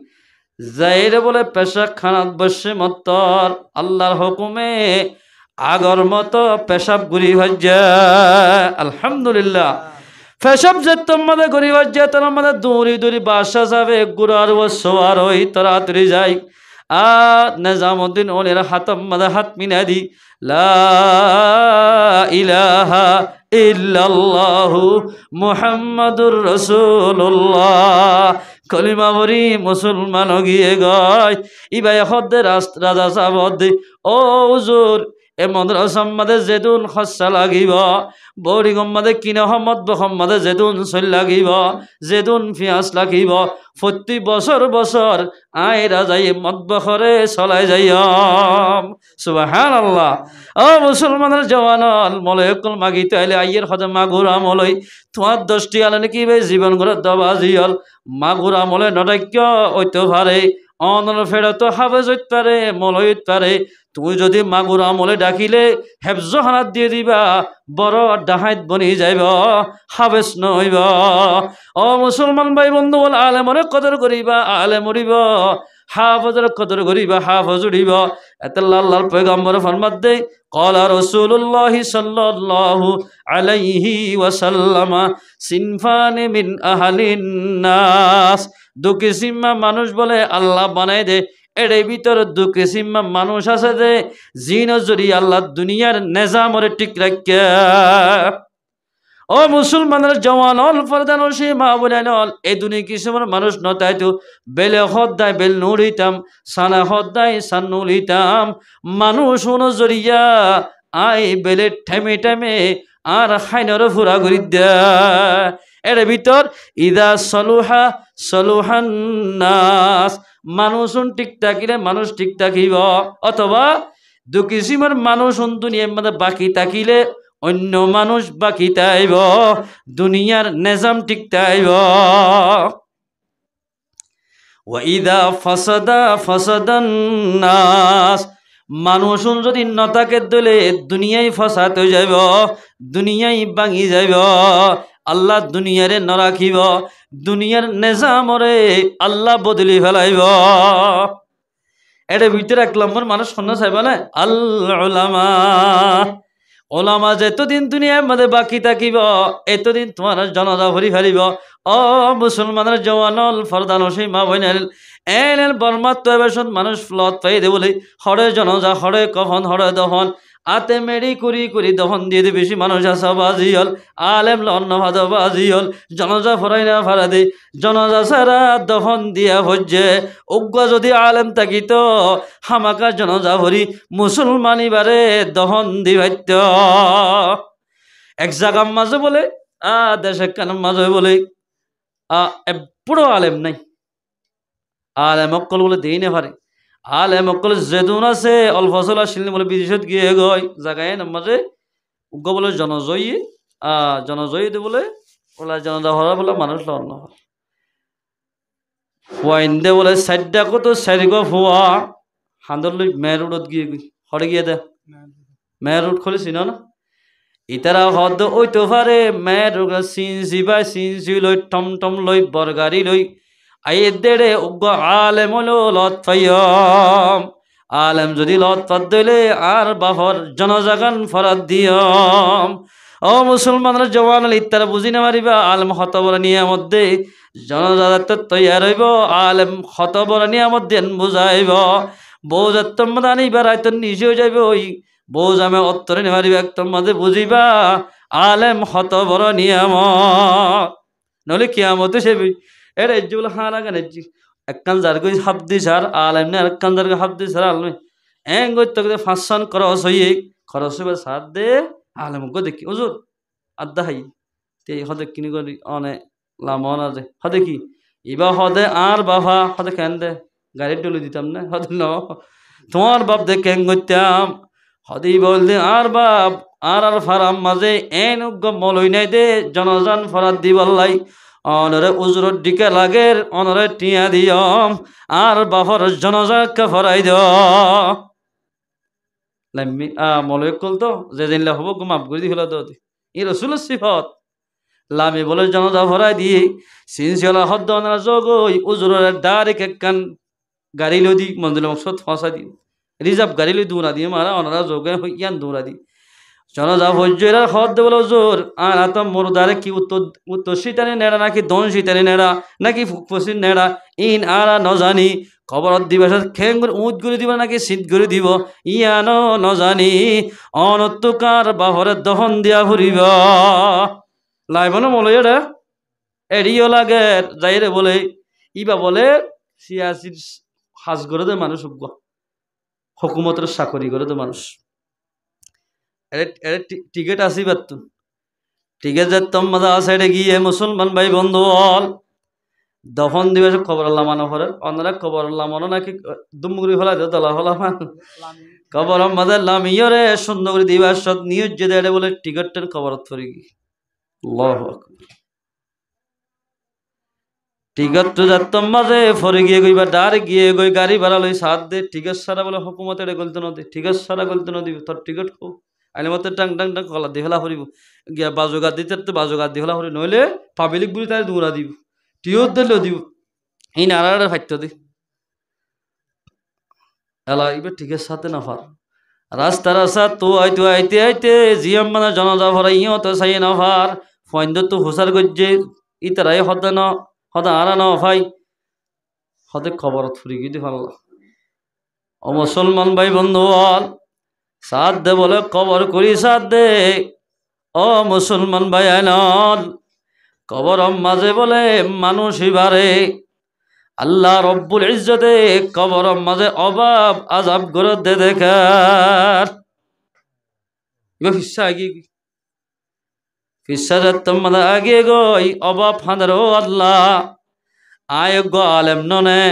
যাইরে বলে পেশাক খানাত বসে মত্তর আল্লাহর হুকুমে আগর মতো পেশাব গুরি হজ্জা আলহামদুলিল্লাহ পেশাব যে তোমাদের গুরি হজ্জা তার আমাদের দূরি দূরি বাসা যাবে গুড়ার ও সোয়ার ওই তাড়াতাড়ি যাই নিজামুদ্দিন ওলের হাতম মাদা হাত মিনা দি লা ইলাহা ইল্লাল্লাহু মুহাম্মাদুর রাসূলুল্লাহ কলিমা ভরি মুসলমান গিয়ে গয় ইবাই হদ্দে রাজা সাবদে ও হুজুর এ মাদ্রাসার মাঝে যেদুন খসা লাগিব বড়িগম মাঝে কিনে হম্মদ বহম্মদে যেদুন চল লাগিব যেদুন পিঁয়াজ লাগিব প্রতি বছর বছর আয়রা যাই মদবখরে চলাই যাইম সুবহানাল্লাহ ও মুসলমানের জওয়ানল মলয়কল মাগিতে আইলে আইয়ের হদে মাগুর আমলই তোমার 10টি আলে নাকি বে জীবন ঘরে দবাজিয়ল মাগুর আমলে নটাক্য ঐতে পারে অনল ফেরত হাফেজ হইতে পারে মলয় হইতে পারে তুই যদি মাগুর আমলে ডাকিলে হেফজ হানাত দিয়ে দিবা বড় ডাহাইত বনি যাইব হাফেজ নইব ও মুসলমান ভাই বন্ধু বল আলেমরে কদর করিবা আলেম উড়িব হাফজের কদর করিবা হাফজ উড়িব এত আল্লাহর পয়গম্বর ফরমাত দে ক্বালা রাসূলুল্লাহি সাল্লাল্লাহু আলাইহি ওয়াসাল্লাম সিনফানি মিন আহলিন নাস দু কিসিমা মানুষ বলে আল্লাহ বানায় দে এর ভিতর দু কিসিমা মানুষ আছে যে জিন জরি আল্লাহ দুনিয়ার নিজামরে ঠিক রাখা ও মুসলমানের জওয়ান অল ফরদান ও সে মা বলেন এই দুনিয়া কিসিমের মানুষ নতাই তো বেলে হদ্দায় বেল নুড়িতাম সানা হদ্দায় সান নুড়িতাম মানুষ অনুজরিয়া আই বেলে ঠেমে ঠেমে আর খাইনর ফুরা ঘুরি দেয় এর ভিতর ইদা সলুহা সলুহান নাস মানুষ ঠিক থাকিলে মানুষ ঠিক থাকিব অথবা দু কিসিমের মানুষ দুনিয়ার মধ্যে বাকি থাকিলে অন্য মানুষ বাকি তাইব দুনিয়ার নিজাম ঠিক তাইব ওয়াইদা ফাসাদা ফাসাদান নাস মানুষ যদি নতাকে দলে দুনিয়ায় ফসাদ হয়ে যাইব দুনিয়ায় ভাঙি যাইব আল্লাহ দুনিয়ারে নরাখিব দুনিয়ার নিজামরে আল্লাহ বদলি ফেলাইব এর ভিতরে 1 নম্বর মানুষ শূন্য চাইব না আল উলামা ওলামা যেতদিন দুনিয়ার মধ্যে বাকি থাকিব এতদিন তোমার জনতা ভরি ফেলিব ও মুসলমানের জওয়ানল ফরদান সেই মা বইনাল এল বর্মাত্ম এবেশন মানুষ ফ্লত পাই দে বলে হরে জনজা হরে কফন হরে দহন আতে মেরি কুরি কুরি দহন দিয়ে বেশি মানুষ আসা বাজিয়ল আলেম লন্ন ভাদ বাজিয়ল জনজা ফরাই না ফারা দে জনজা সারা দহন দিয়া ভজ্যে উগ্র যদি আলেম থাকিত হামাকা জনজা ভরি মুসলমানি বারে দহন দিবাত্য এক জায়গার মাঝে বলে দেশে কেন মাঝে বলে পুরো আলেম নাই আলেম অক্কল বলে দেই না পারে আলেম অক্কল যেদুন আছে অল্পসল আসলে বলে বিদেশত গিয়ে গয় জায়গায় মাঝে উগ্র বলে জনজয়ী জনজয়ী বলে ওলা জনজা হরা বলে মানুষ লড়ন ফুয়াইন দে বলে সাইডটা কত সাইড ফুয়া হান্দর লই মেয়ের রোডত গিয়ে হরে গিয়ে দে মেয়ের রোড খুলেছি না ইতারা হদ ওইতো পারে মেয়ের রোগ সিনসি বা সিনসি লই টমটম লই বরগাড়ি লই আইয়ে দেড়ে উগ্র আলেম হলো লত ফাইয়ম আলেম যদি লত ফাদ দিলে আর বাফর জনজাগান ফরাদ দিয়ম ও মুসলমানরা জওয়ান ইত্তারা বুঝি না মারিবা আলেম হতবর নিয়ামত দে জনজাত তৈয়ার হইব আলেম হতবর নিয়ামত দেন বুঝাইব বৌজাত্তম দানি বেড়াইত নিজেও যাইব ওই বোঝ আমি অত্তরে নেমারিবা একদম মাঝে বুঝিবা আলেম হত বড় নিয়ামত নলে কিয়ামতে সে এটা এজ্জুল হারা গান এজ্জি একখান যার কই হাবদি সার আলেম নে আরেকখান যার কই হাবদি সার আলমে এং গইতে গইতে ফাঁসন খরচ হইয়ে খরচ হইবার সাথ দে আলেম গো দেখি হুজুর আদা হাই তে হদে কিনি করি অনে লামন আছে হদে কি ইবা হদে আর বাবা হদে কেন দে গাড়ি ডলে দিতাম না হদে ন তোমার বাপ দে কেন গইতাম হদে বলতে আর বাপ আর ফারাম মাঝে এন উগ্গ মলই নাই দে জনজান ফরাত দিবাল্লাই অনরে উজরত দিকে লাগের অনরে টিয়া দিয়ম আর বাপর জনজাকে ফরাই দ লাম্মি মলয় কল তো যে জানলে হবো গো মাফ করে দি হলো তো ই রসুলের সিফত লামি বলে জনতা ভরাই দিয়ে সিনসিয়ালা হদ্দ অনারা জগই উজরের ডাইরেক্ট একখান গাড়ি লদি মন্দির মকসদ ফসা দি রিজার্ভ গাড়ি লই দৌড়া দিয়ে মারা অনারা যোগে ইয়ান দৌড়া দি জনতা ভজ্জেরা হদ্দ বলে জোর আর আত মোরদারে কি উত্তর শীতানি নেড়া নাকি দন শীতানি নেড়া নাকি ফুকফসির নেড়া ইন আরা নজানি খবরত দিবস খেং করে উঁচ করে দিব নাকি শীত করে দিব ইয়ানো নজানি অনত্তকার বাহরের দহন দিয়া ফুরিব লাইবনো বলে এটা এড়িও লাগে যাইরে বলে ইবা বলে সিয়াসির হাজ করে দে মানুষ হুকুমতের চাকরি করে দে মানুষ টিকিট আসিবার তো টিকিট যেতাম মাদা সাইডে গিয়ে মুসলমান ভাই বন্ধু বল দফন দিবস খবর আল্লাহ মানো হরে অন্যরা খবর আল্লাহ মানো নাকি দুমগুড়ি হলা দলা হলা মান খবর আমাদের লামিয়রে সুন্দর করে দিবস নিউজ যে দেয় বলে টিকিটের খবর থরি গিয়ে টিকট তো যাতাম মাঝে ফরে গিয়ে গইবা ডার গিয়ে গই গাড়ি ভাড়া লই সাথ দে টিকট সারা বলে হুকুমত এটা গলতে নদী টিকট সারা গলতে নদী তোর টিকট খো আইলে মতো টাং টাং টাং কলা দিহলা হরিব গিয়া বাজুগার দিতে তো বাজুগার দিহলা হরি নইলে পাবলিক বুড়ি তাই দৌড়া দিব টিও দিলেও দিব এই নাড়াড়া ফাইতে দি এলা এবার টিকের সাথে না ফার রাস্তা রাস্তা তো আইতে আইতে জিএম মানে জনজা ভরা ইও তো সাই না ফার ফয়েন্দ তো হুসার গজ্জে ইতারাই হদে না হদা আরা না ভাই হদে খবর ফুরি গিয়ে ফাল্লা ও মুসলমান ভাই বন্ধু বল সাথ দে বলে কবর করি সাথ দে ও মুসলমান ভাই আইনল কবর মাঝে বলে মানুষ বারে আল্লাহ রব্বুল ইজ্জতে কবর মাঝে অভাব আজাব করে দে দেখার এবার ফিসা আগে ফিসা যাতাম মানে আগে গই অভাব ফাঁদের ও আল্লাহ আয় গো আলেম ননে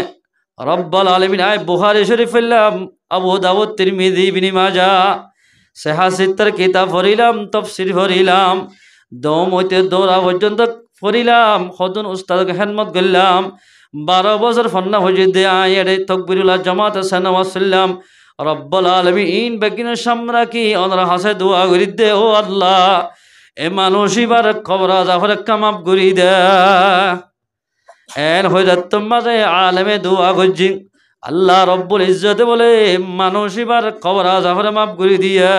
রব্বাল আলমিন আয় বুখারী শরীফ ফেললাম আবু দাউদ তিরমিজি ইবনে মাজাহ সাহাসিত্তর কিতাব পড়িলাম তাফসীর পড়িলাম দম হইতে দৌড়া পর্যন্ত পড়িলাম হদন উস্তাদকে খেদমত করলাম 12 বছর ফন্না হয়ে দে আয় এড়ে তকবিরুল্লাহ জামাত সানাওয়াসাল্লাম রব্বাল আলমিন বেকিনের সামরা কি ওনারা হাসে দোয়া করি দে ও আল্লাহ এ মানুষ এবার কবর জাফর কামাপ করি দে এন হয়ে যাত মাঝে আলেমে দোয়া করছি আল্লাহ রব্বুল ইজ্জতে বলে মানুষ এবার কবর জাফরে মাফ করে দিয়া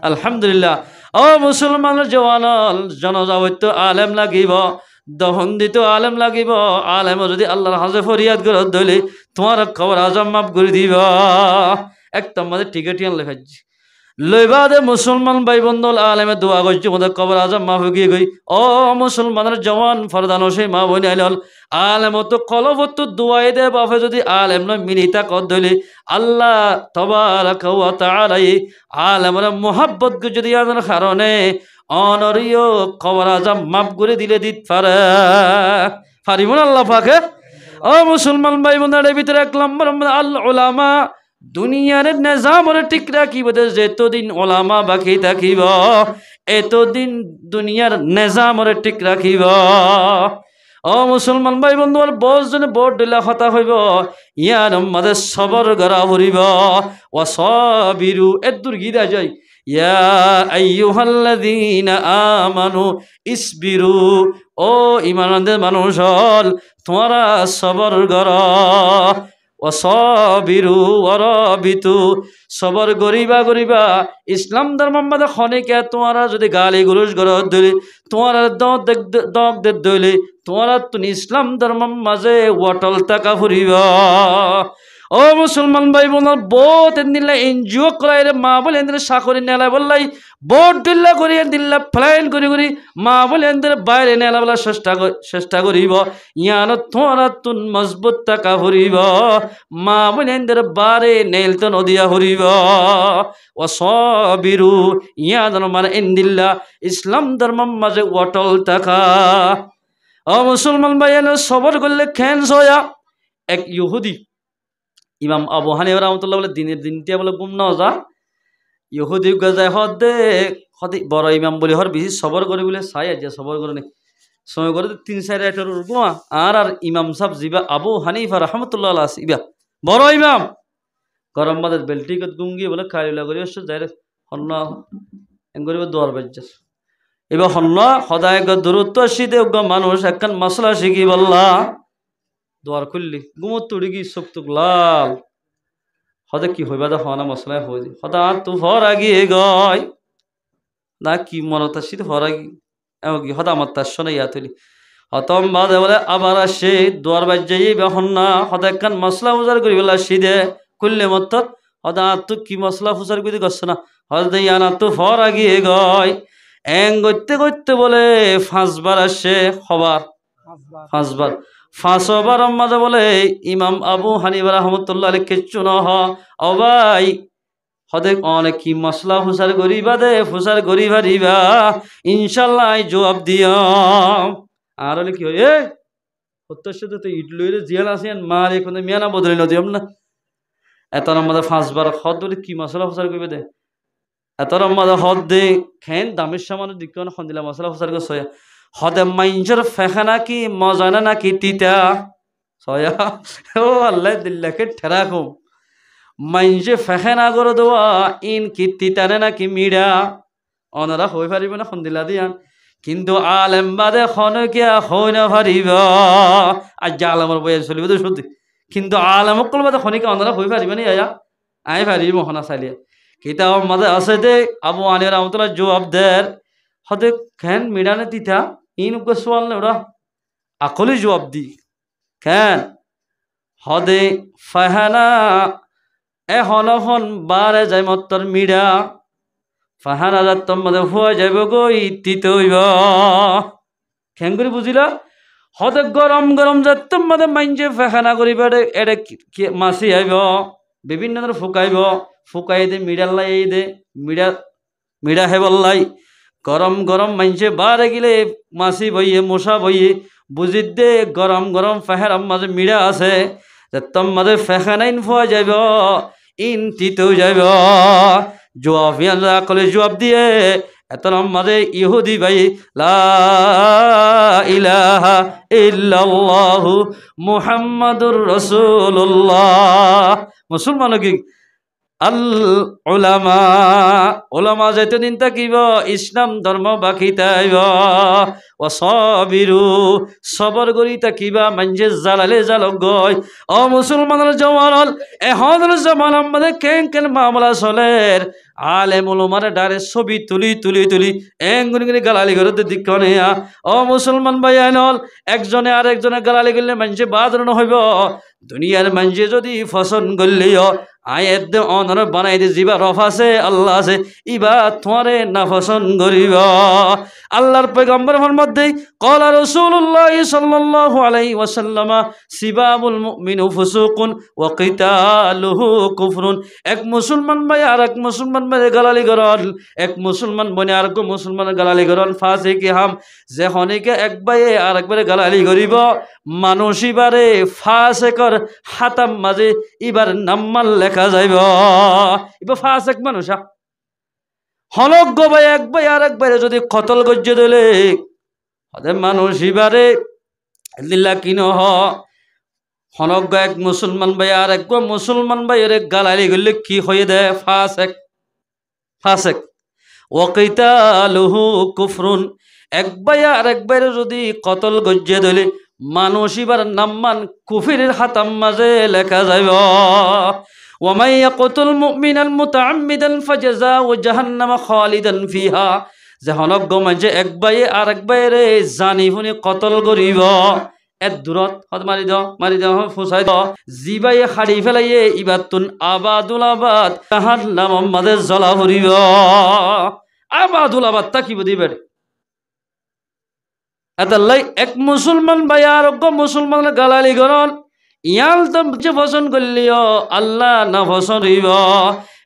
আলহামদুলিল্লাহ ও মুসলমান জওয়ানল জনজাবত্য আলেম লাগিব দহন দিত আলেম লাগিব আলেম যদি আল্লাহর হাজে ফরিয়াদ করে ধরলে তোমার কবর আজম মাফ করে দিব একদম মাঝে টিকেটিয়ান লেখাচ্ছি লইবা দে মুসলমান ভাই বন্ধল আলেমে দোয়া করছি ওদের কবর আজম মাফ গিয়ে গই ও মুসলমানের জওয়ান ফরদান সেই মা বই আইল আলেম তো কলবত দোয়াই দে বাপে যদি আলেম নয় মিলিতা কর ধইলে আল্লাহ তাবারাকা ওয়া তাআলা আলেমের মোহাব্বত যদি আনার কারণে অনরিয় কবর আজম মাফ করে দিলে দিত পারে পারিব না আল্লাহ পাকে ও মুসলমান ভাই বোনদের ভিতরে 1 নম্বর আল উলামা দুনিয়ার নিজামর ঠিক রাখিব যেতদিন ওলামা বাকি থাকিব এতদিন দুনিয়ার নিজামর ঠিক রাখিব ও মুসলমান ভাই বন্ধু বোঝ জনে বোট দিলা হতা হইব ইয়ার মাঝে সবর গড়া ভরিব ও সবিরু এ দূর গিরা যায় ইয়া আইয়ুহাল্লাযীনা আমানু ইসবিরু ও ঈমানদার মানুষ হল তোমরা সবর গড়া ওয়াসাবিরু ওয়ারাবিতু সবর গরিবা গরিবা ইসলাম ধর্ম মধ্যে খনিকে তোমরা যদি গালি গুলুজ গর দিলে তোমরা দগ দে দিলে তোমরা তুমি ইসলাম ধর্ম মাঝে ওয়াটল টাকা ফুরিবা ও মুসলমান ভাই বোন, বহুত দিল্লা এনজিও করাই রে মা বলে এদের সাকরি নেলা বললাই, বোট দিল্লা করি দিল্লা ফ্লাইন করি করি মা বলে এদের বাইরে নেলা বলা চেষ্টা করিব, ইয়ান তোরা তুন মজবুত টাকা হরিব, মা বলে এদের বারে নেল তো নদিয়া হরিব। ও সবিরু ইয়ান মানে এন্দিল্লা ইসলাম ধর্মের মাঝে অটল টাকা। ও মুসলমান ভাই সবর করলে খেন সয়া। এক ইহুদি ইমাম আবু হানিফা রাহমাতুল্লাহ বলে দিনের দিনটিয়া বলে গুম না যা, ইহুদি গজায় হদে হদে বড় ইমাম বলে হর বেশি সবর করে বলে চাই আজ সবর করে নি সময় করে 3-4 এটার গুমা আর ইমাম সাহেব জিবা আবু হানিফা রাহমাতুল্লাহ আলাইহি ইবা বড় ইমাম গরম বাদে বেলটিকত গুঙ্গি বলে খাইলা করে আসছে যাই হন্না এঙ্গরিব দোয়ার বাজ্জাস এবার হন্না সদায় দূরত্ব আসিতে মানুষ একখান মশলা শিখি বললা দোয়ার খুললি গুমত তুড়ি গি চোখ তোক লাল হদে কি হইবা দা হনা মশলায় হয়ে যায় হদা তু হর আগিয়ে গয় না কি মনত আসিত হর আগি এমকি হদা আমার তার শোনে ইয়া তুলি হতম বাদে বলে আবার আসে দোয়ার বাজ্যাই বেহন না হদা একখান মশলা উজার করি বলে সিদে খুললে মত হদা তু কি মশলা ফুসার করি করছে না হদে ইয়ানা তু হর আগিয়ে গয় এং করতে করতে বলে 5 বার আসে খবর 5 বার 5 বার আম্মাদা বলে ইমাম আবু হানিফা রাহমাতুল্লাহ আলাইহি কিচ্ছু না ও ভাই হদে অনেক কি মশলা ফুসার করিবা দে ফুসার করিবা দিবা ইনশাআল্লাহ জবাব দিয়াম আর হলে কি হয় এ হত্যার সাথে তো ইডলইরে জিয়াল আসেন মার এখন মিয়ানা বদলে ন দিয়াম না এত আমাদের 5 বার হদ বলে কি মশলা ফুসার করিবে দে এত আমাদের হদ দে খেন দামের সামান্য দিকে খন দিলা মশলা ফুসার করে সয়া হদে মাইঞ্জর ফেখানা কি মজানা নাকি তিতা সয়া ও আল্লাহ দিল্লাকে ঠেরাকুম মাইঞ্জে ফেখানা করে দেওয়া ইন কি তিতানে নাকি মিড়া অনারা হয়ে পারিবে না খন দিলা দিয়ান কিন্তু আলেম বাদে খনকিয়া হই না পারিব আর যা আলমের বইয়ে চলিব তো সত্যি কিন্তু আলেম অকল বাদে খনিকা অনারা হয়ে পারিবে নি আয়া আই পারিব মহনা চালিয়ে কিতাব মাঝে আছে দে আবু হানিফা রাহমাতুল্লাহ জবাব দের হদে খেন মিডানে তিতা ইন উকে সোয়াল নে ওরা আকলি জবাব দি খেন হদে ফাহানা এ হনফন বারে যাই মত্তর মিডা ফাহানা যাত মধ্যে হুয়া যাইব গই তিতে হইব খেন করে বুঝিলা হদে গরম গরম যাত মধ্যে মাইঞ্জে ফাহানা করিবা এটা মাছি আইব বিভিন্ন ধরনের ফুকাইব ফুকাই দে মিডাল লাই দে মিডা হেবল্লাই গরম গরম মাইনছে বারে গিলে মাছি বইয়ে মশা বইয়ে বুঝি দে গরম গরম ফেহের মাঝে মিডা আছে তোম মাঝে ফেখানাইন ফুয়া যাইব ইন তিতেও যাইব জবাব কলে জবাব দিয়ে এত মাঝে ইহুদি ভাই লা ইলাহা ইল্লাল্লাহু মুহাম্মাদুর রাসূলুল্লাহ মুসলমান কি আল উলামা উলামা যেতদিন থাকিব ইসলাম ধর্ম বাকি তাইব ও সবিরু সবর করি থাকিবা মানজে জালালে জালক গয় ও মুসলমানের জওয়ানল এহনের জমান আমাদের কেন কেন মামলা চলের আলেম উলামার ডারে ছবি তুলি তুলি তুলি এঙ্গুনি গালালি করতে দিকনে ও মুসলমান ভাইয়ানল একজনে আর একজনে গালালি করলে মানজে বাদরণ হইব দুনিয়ার মানজে যদি ফসন করলিও আয়াত দে অনর বানাই দে জিবা রফ আছে আল্লাহ আছে ইবা তোমারে নাফসন করিব আল্লাহর পয়গম্বরের মধ্যে ক্বালা রাসূলুল্লাহ সাল্লাল্লাহু আলাইহি ওয়াসাল্লাম সিবাবুল মুমিনু ফুসুকুন ওয়া কিতালুহু কুফরুন এক মুসলমান ভাই আর এক মুসলমান ভাই গালালি করল এক মুসলমান বনে আর এক মুসলমান গালালি করল ফাসিক হাম যে হনিকে এক ভাই আর একবারে গালালি করিব মানুষিবারে ফাসিকর হাতাম মাঝে ইবার নাম্মাল লেখা যাইব ইবা ফাসিক মানুষ হলক গো ভাই এক ভাই আর এক ভাইরে যদি কতল গজ্জে দিলে হদে মানুষ ইবারে দিল্লা কিনো হনক গো এক মুসলমান ভাই আর এক মুসলমান ভাইয়ের গালালি গেলে কি হয়ে দে ফাসিক ফাসিক ওয়া কিতালুহু কুফরুন এক ভাই আর এক ভাইরে যদি কতল গজ্জে দিলে মানুষ ইবার নাম্মান কুফিরের হাতাম মাঝে লেখা যাইব ومن يقتل مؤمنا متعمدا فجزاؤه جهنم خالدا فيها জাহানক গমাজে এক ভাই আর এক ভাইরে জানি শুনি কতল করিব এত দূরত হত মারি দাও ফুসাই দাও জিবাই হাড়ি ফেলাইয়ে ইবাতুন আবাদুল আবাদ তাহার নাম আমাদের জ্বলা ভরিব আবাদুল আবাদ তাকিব দিবেন এতাল্লাই এক মুসলমান ভাই আর মুসলমান গালালি গরন ইয়াল তো যে ফসন করলিও আল্লাহ না ফসন হইব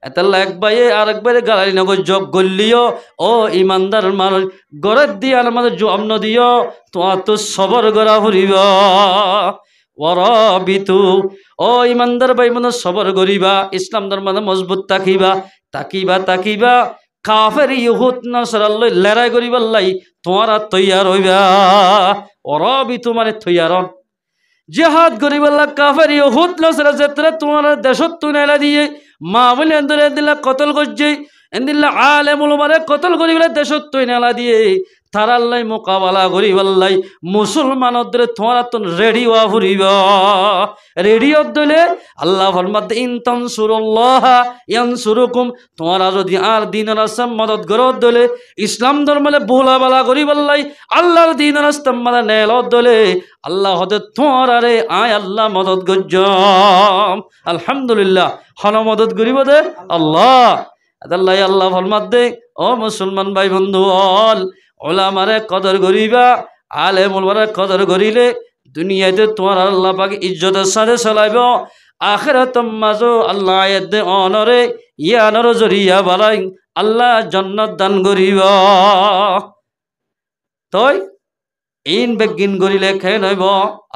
এতাল্লা এক ভাইয়ে আর একবারে গালালি নগর যোগ করলিও ও ইমানদার মানুষ গড়ের দিয়ে আর আমাদের জম দিও তোমার তো সবর গড়া ফুরিব ওরবিতু ও ইমানদার ভাই মানে সবর করিবা ইসলাম ধর্ম মজবুত তাকিবা কাফের ইহুদ নাসারাল্লাই লড়াই করিবার লাই তোমারা তৈয়ার হইবা ওরবিতু মানে তৈয়ারন জিহাদ করিবাল্লা কাফের ইহুদ নাসারা যেতরে তোমার দেশত তুই নেলা দিয়ে মা বলে এন্দরে দিলা কতল করছে এন্দিল্লা আলেমুল মারে কতল করিবেলা দেশত তুই নেলা দিয়ে তারাল্লাই মোকাবেলা করিবাল্লাই মুসলমানদের তোমারা তো রেডি হওয়া ফুরিব রেডিও দলে আল্লাহ ফরমাতে ইন তানসুরুল্লাহ ইয়ানসুরুকুম তোমরা যদি আর দিনের রাস্তা মদত করো দলে ইসলাম ধর্মলে ভোলাবালা করিবাল্লাই আল্লাহর দিনের রাস্তা মাদা নেল দলে আল্লাহ হতে তোমরা রে আয় আল্লাহ মদত গজ্জম আলহামদুলিল্লাহ হন মদত করিব দে আল্লাহ আদাল্লাহ আল্লাহ ফরমাতে ও মুসলমান ভাই বন্ধু অল ওলামারে কদর করিবা আলেমুলমারে কদর করিলে দুনিয়াতে তোমার আল্লাহ পাক ইজ্জতের সাথে চলাইব আখিরাত মাঝো আল্লাহ আয়াত অনরে ইয়ানর জরিয়া বালাই আল্লাহ জান্নাত দান করিব তই ইন বেগিন করিলে খে নইব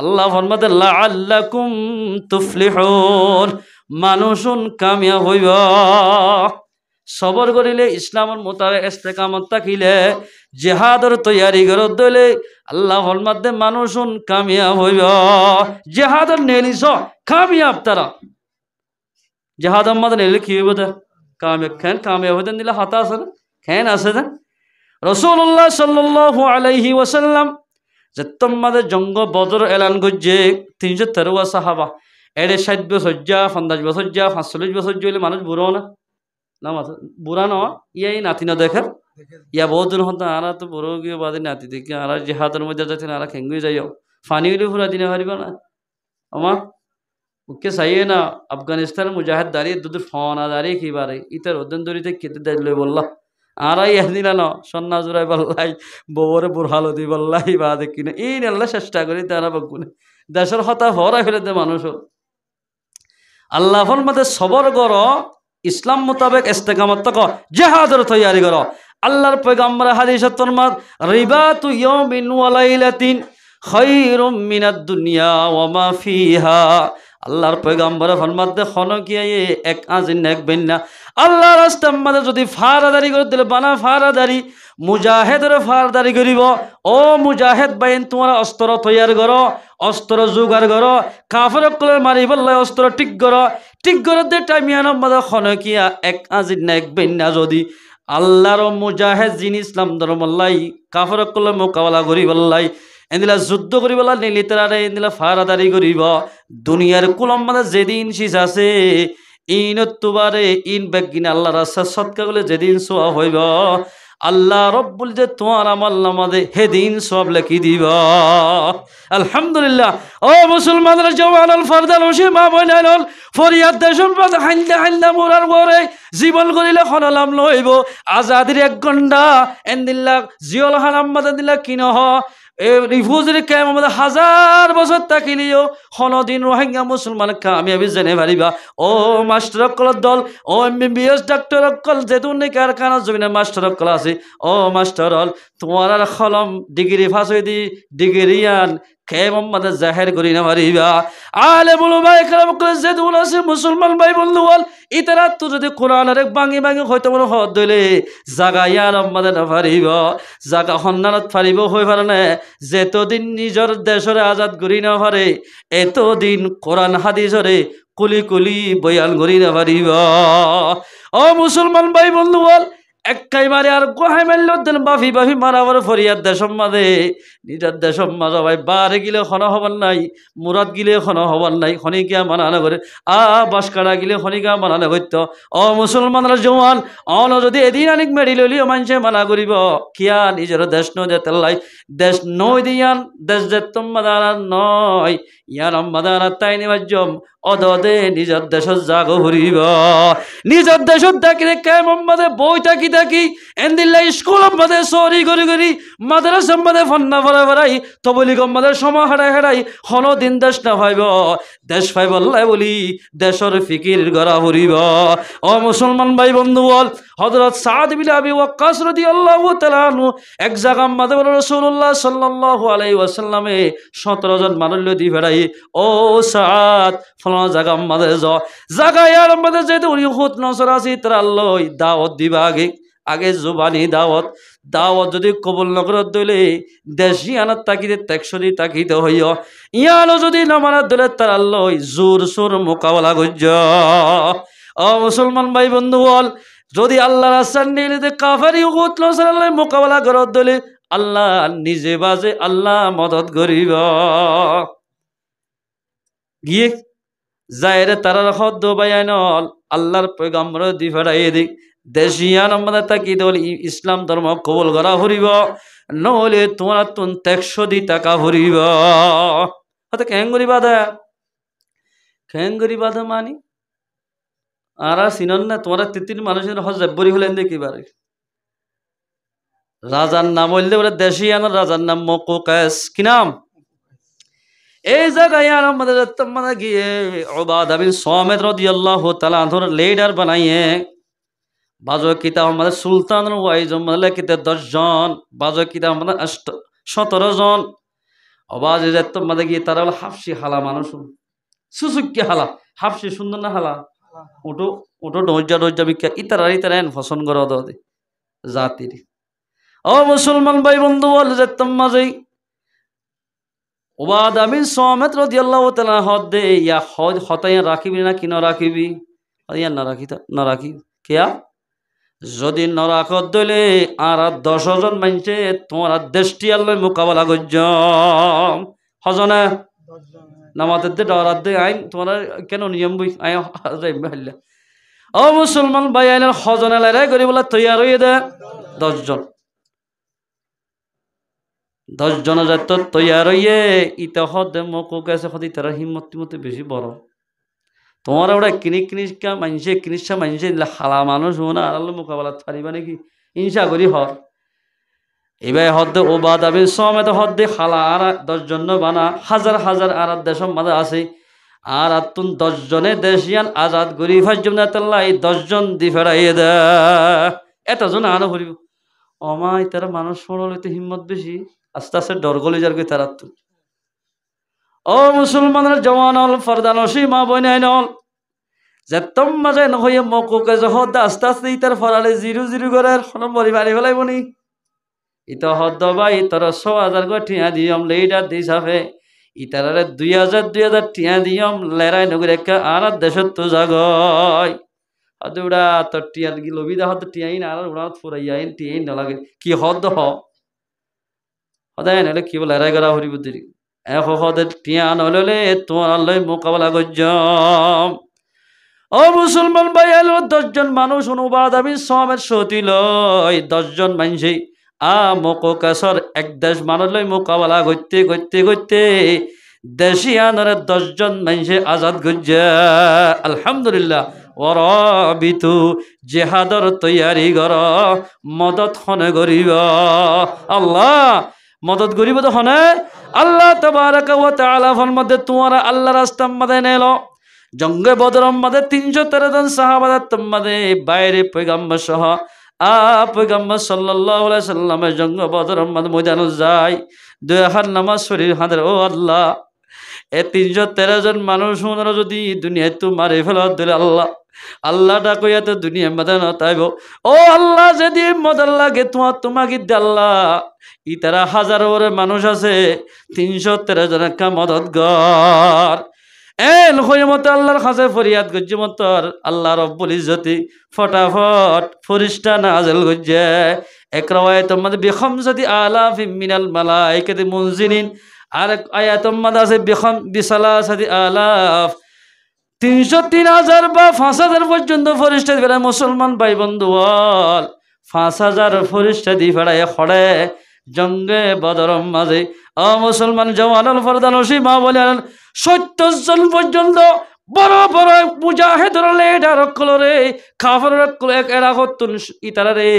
আল্লাহ ফরমাতে লাআল্লাকুম তুফলিহুন মানুষুন কামিয়াব হইব সবর করিলে ইসলামের মোতাবেক ইস্তেকামত থাকিলে জিহাদর তৈয়ারি করত দলে আল্লাহ ফরমাতে মানুষুন কামিয়াব হইব জিহাদর নেলিস কামিয়াব তারা জিহাদ আমাদের নেলে কি হইব তা কামিয়াব হইতে দিলে হাতা আছে না খেন আছে না রাসূলুল্লাহ সাল্লাল্লাহু আলাইহি ওয়াসাল্লাম যে তোমাদের জঙ্গ বদর এলান করছে 313 সাহাবা এড়ে 60 বছর যা 50 বছর যা 45 বছর হইলে মানুষ বুড়ো না না বুড়া ন ইয়াই নাতি না দেখে ইয়া বহুত দিন হতো আরা তো বুড়ো গিয়ে বাদে নাতি দেখি আর জিহাদের মধ্যে যাচ্ছেন আর খেঙ্গুই যাইও ফানি হইলে পুরা দিনে পারিব না আমার ওকে চাইয়ে না আফগানিস্তানের মুজাহিদ দাঁড়িয়ে দুধ ফনা দাঁড়িয়ে কি বারে ইতার ওদিন দড়িতে কেটে দিলে বললা আরাই একদিন না সন্না জোড়াই বললাই ববরে বুড়হালো দি বললাই বা দেখি না এই আল্লাহ চেষ্টা করি তারা বকুনে দেশের হতা ভরা ফেলে দে মানুষ আল্লাহ ফরমাতে সবর কর ইসলাম মোতাবেক ইস্তেকামত তক জিহাদের তৈয়ারি কর আল্লাহর পয়গম্বর হাদিসত ফরমাত রিবাতু ইয়াউমিন ওয়া লাইলাতিন খায়রুম মিনাদ দুনিয়া ওয়া মা ফিহা আল্লাহর পয়গম্বর ফরমাতে খনকিয়ে এক আজিন এক বেন্না আল্লাহর রাস্তার মধ্যে যদি ফারাদারি করে দিলে বানা ফারাদারি মুজাহিদের ফারাদারি করিব ও মুজাহিদ বাইন তোমরা অস্ত্র তৈয়ার করো অস্ত্র জোগাড় করো কাফের কলের মারিবল্লা অস্ত্র ঠিক করো দে টাইমিয়ানোর মধ্যে খনকিয়া এক আজিন এক বেন্না যদি আল্লাহর মুজাহিদ জিন ইসলাম ধর্মল্লাই কাফের কলের মোকাবেলা করিবল্লাই এদিলা যুদ্ধ করিবলা নিলি তারা এদিলা ফারাদারি করিব দুনিয়ার কুলম মানে যেদিন শীষ আছে ইনত তুবারে ইন বেগিন আল্লাহ রাস্তা সৎকা বলে যেদিন সোয়া হইব আল্লাহ রব্বুল যে তোমার আমার নামাদে হেদিন সব লেখি দিব আলহামদুলিল্লাহ ও মুসলমানরা জওয়ান আল ফারদাল হোসে মা বইনাল ফরিয়াদ দেশন পাত হাইন্দা মোরার পরে জীবন করিলে খনলাম লইব আজাদির এক ঘন্টা এন্দিল্লাহ জিয়ল হারাম মাদা দিলা কিনহ রিফুজের কেম আমাদের 1000 বছর থাকিলেও কোনদিন রোহিঙ্গা মুসলমান কামিয়াবি জেনে পারিবা ও মাস্টার অকলের দল ও MBBS ডাক্তার অকল যেতুন কারখানা জমিনে মাস্টার অকল আছে ও মাস্টার হল তোমার আর কলম ডিগ্রি ফাঁস হয়ে দি ডিগ্রি আন কেম আমাদের জাহের করি না পারিবা আলে বলো ভাই খারাপ করে যেতুন আছে মুসলমান ভাই বন্ধু বল ইতারা তো যদি কোরআনের ভাঙি হয়তো মনে হত দইলে জাগা ইয়ার আমাদের না পারিব জাগা সন্ধানত পারিব হয়ে পারে না যেতদিন নিজের দেশরে আজাদ করি না পারে এতদিন কোরআন হাদিসরে কুলি কুলি বয়ান করি না পারিব ও মুসলমান ভাই বন্ধু বল একটাই মারে আর গোহাই মারল দেন বাফি বাফি মারাবার ফরিয়াদ দেশম মাঝে নিজের দেশম মাঝে ভাই বারে গিলে খনা হবার নাই মুরাদ গিলে খনা হবার নাই খনিকা মানানো করে বাসকাড়া গিলে খনিকা মানানো করত ও মুসলমানরা জওয়ান অন যদি এদিন আনিক মেরি লইলিও মানুষে মানা করিব কিয়া নিজের দেশ নয় যে তেল্লাই দেশ নয় দিয়ান দেশ যে তোমাদারা নয় ইয়ার আম্মাদারা তাই নিবাজ্যম অদদে নিজের দেশের জাগ হরিব নিজের দেশের দেখি কেমন মাঝে বই থাকি থাকি এন্দিল্লা স্কুল মাঝে সরি করি করি মাদ্রাসা মাঝে ফন্না ফরা ফরাই তবলিগম মাঝে সময় হারাই হারাই হনো দিন দেশ না পাইব দেশ পাইব আল্লাহ বলি দেশের ফিকির গড়া হরিব ও মুসলমান ভাই বন্ধু বল হযরত সাদ বিন আবি ওয়াক্কাস রাদিয়াল্লাহু তাআলা আনহু এক জায়গা মাঝে বলে রাসূলুল্লাহ সাল্লাল্লাহু আলাইহি ওয়াসাল্লামে 17 জন মানুষ লদি ফেরাই ও সাদ ফলানা জায়গা মাঝে জায়গা ইয়ার মাঝে যেতে উনি হুত নসর আসি তারা লই দাওয়াত দিবা আগে জুবানি দাওয়াত যদি কবুল নকরত দলে দেশি আনার তাকিদে টেকসরি তাকিতে হইয় ইয়ানো যদি নামানার দলে তারা লই জোর সোর মোকাবেলা করছ ও মুসলমান ভাই বন্ধু বল যদি আল্লাহ রাস্তার নিয়ে কাফারি হুত নসর আল্লাহ মোকাবেলা করত দলে আল্লাহ নিজে বাজে আল্লাহ মদত করিব গিয়ে যায়রে তারার হদ্দ বায়ানল আল্লাহর পয়গম্বর দি ফেরাই দিক দেশিয়ান আমাদের তাকি দল ইসলাম ধর্ম কবুল করা হরিব নহলে তোমার তুন 100 টাকা হরিব হতে খেঙ্গুরি বাধা মানি আর চিনন না তোমার 33 মানুষের হজ জব্বরি হলেন দেখিবারে রাজার নাম বললে বলে দেশিয়ান রাজার নাম মকুকাস কি নাম এই জায়গায় আর আমাদের মানে গিয়ে উবাদা বিন সামিত রাদিয়াল্লাহু তাআলা আনহুর লিডার বানাইয়ে বাজো কিতাব আমাদের সুলতান ওয়াইজ আমাদের কিতাব 10 জন বাজো কিতাব আমাদের 17 জন অবাজে যেত আমাদের গিয়ে তারা হলো হাফসি হালা মানুষ সুসুকি হালা হাফসি সুন্দর না হালা ওটো ওটো ডজ্জা বিখ্যা ইতারা এন ফসন করা দে জাতির ও মুসলমান ভাই বন্ধু বল যেত মাঝে উবাদা বিন সামিত রাদিয়াল্লাহু তাআলা হদে ইয়া হতায়া রাখিবি না কি না রাখিবি ইয়া না রাখি কিয়া যদি না রাখত দলে আর 10 জন মানুষে তোমার দেশটি আল্লাহ মোকাবেলা করছ হজনে নামাতে দে ডরাত দে আইন তোমার কেন নিয়ম বই আই হাল্লা ও মুসলমান ভাই আইনের হজনে লড়াই করি বলে তৈয়ার হয়ে দে 10 জন 10 জন যাত তৈয়ার হইয়ে ইতা হদে মকো গেছে হদি তারা হিম্মত বেশি বড় তোমার ওরা কিনিকা মানুষে মানুষে হালা মানুষ হোনা আর মোকাবেলা পারিবা নাকি হিংসা করি হর এবার হদ্দে উবাদা বিন সামিত হদ্দে হালা আর 10 জন বানা হাজার হাজার আর দেশের মাঝে আছে আর তুন 10 জনে দেশিয়ান আজাদ করি ফাজ্জুনাতাল্লাহ 10 জন দি ফেরাইয়ে দে এতজন আনো করিব অমাই তারা মানুষ পড়লে হিম্মত বেশি আস্তে আস্তে ডর গলে যার তারা তো ও মুসলমানের জওয়ান হল ফরদান সীমা বইনাই নল যে তোম মাঝে নহয়ে মকুকে যহদ আস্তে আস্তে ইতার ফরালে জিরু করে মরি মারি ফেলাইব নি ইতা হদ্দ বা ইতার 6000 করে টিয়া দিয়ম লেইডার দিস হাফে ইতারে 2000 টিয়া দিয়ম লেরাই নগরে আর দেশত তো জাগয় আদে উড়া তো টিয়ার কি লবিদা হদ টিয়াইন আর উড়া ফুরাইয়াইন টিয়াইন না লাগে কি হদ্দ হ হদায় নলে কি বলে লেরাই করা হরি বুদ্ধি এক হদের টিয়া নললে তোমার আল্লাহ মোকাবেলা করজম ও মুসলমান ভাই এলো 10 জন মানুষ উবাদা বিন সামিত সতি লয় 10 জন মানুষে মকুকাসর এক দেশ মানুষ লই মোকাবেলা করতে দেশিয়ানরে 10 জন মানুষে আজাদ গজ্জা আলহামদুলিল্লাহ ওরাবিতু জিহাদর তৈয়ারি কর মদত হনে করিব আল্লাহ মদত করিব তো হনে আল্লাহ তাবারাকা ওয়া তাআলা ফরমাতে তোমারা আল্লাহ রাস্তা মধ্যে নেলো জঙ্গে বদরম মধ্যে 313 জন সাহাবাদের তোমাদের বাইরে পয়গম্বর সহ পয়গম্বর সাল্লাল্লাহু আলাইহি সাল্লামের জঙ্গ বদরম মধ্যে ময়দানে যায় 2 হাত নামাজ শরীর হাতের ও আল্লাহ এই 313 জন মানুষ ওনারা যদি দুনিয়ায় তো মারে ফেলা দিলে আল্লাহ ডাকইয়া তো দুনিয়ার মধ্যে নতাইব ও আল্লাহ যদি মদত লাগে তোমাকে আল্লাহ ইতারা হাজার ওরে মানুষ আছে 313 জনের মদত গর এন হইমতে আল্লাহর কাছে ফরিয়াদ করছে মতর আল্লাহ রব্বুল ইজ্জতি ফটাফট ফরিস্তা নাযিল করছে এক রাওয়ায়াতের মধ্যে বিখামসাতি আলাফিম মিনাল মালাইকাতি মুনজিলিন আর এক আয়াতের মধ্যে আছে বিসালাসাতি আলাফ 303,000 বা 5,000 পর্যন্ত ফরিস্তা ফেরায় মুসলমান ভাই বন্ধু বল 5,000 ফরিস্তা দি ফেরায় খড়ে জঙ্গে বদরম মাঝে মুসলমান জওয়ানুল ফরদানসি মা বলেন 70 জন পর্যন্ত বড় বড় মুজাহিদুর লিডার কলরে কাফের এক এরা হতুন ইতারে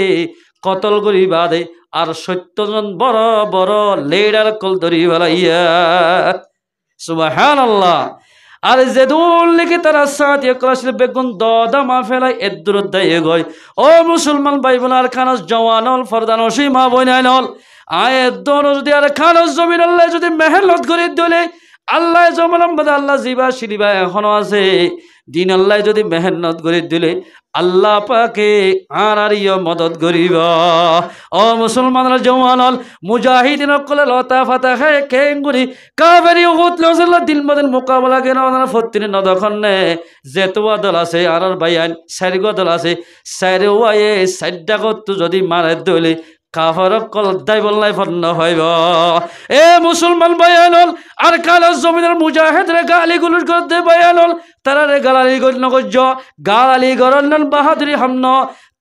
কতল করি বাদে আর 70 জন বড় বড় লিডার কল ধরি বলাইয়া সুবহানাল্লাহ আর যেদুল লিখে তারা সাথ একরাশিল বেগুন দদমা ফেলাই এদুর দায়ে গয় ও মুসলমান ভাই বোনার খানাস জওয়ানুল ফরদানসি মা বইনাইনল আয়ের দোনো যদি আর খানাস জমিন আল্লাহ যদি মেহনত করে দিলে আল্লাহ জমানাম বাদে আল্লাহ জিবা শিলিবা এখনো আছে দিন আল্লাহ যদি মেহনত করে দিলে আল্লাহ পাকে আর ইয় মদত করিব ও মুসলমানরা জওয়ানল মুজাহিদিন কলে লতা ফাতা খায় কেঙ্গুরি কাবেরি উহুদ লজল্লাহ দিন বদিন মোকাবেলা কেন ওনারা ফত্তিনি নদখনে যেতুয়া দল আছে আর বাইয়ান সারিগো দল আছে সাইরে ওয়ায়ে সাইডা কত যদি মারে দলে কাফারক কল দাই বললাই ফন্ন হইব এ মুসলমান বায়ানল আর কালো জমিনের মুজাহিদরে গালি গুলুস করতে বায়ানল তারারে গালালি গণ্য গজ্জ গালালি গরনন বাহাদুরি হামন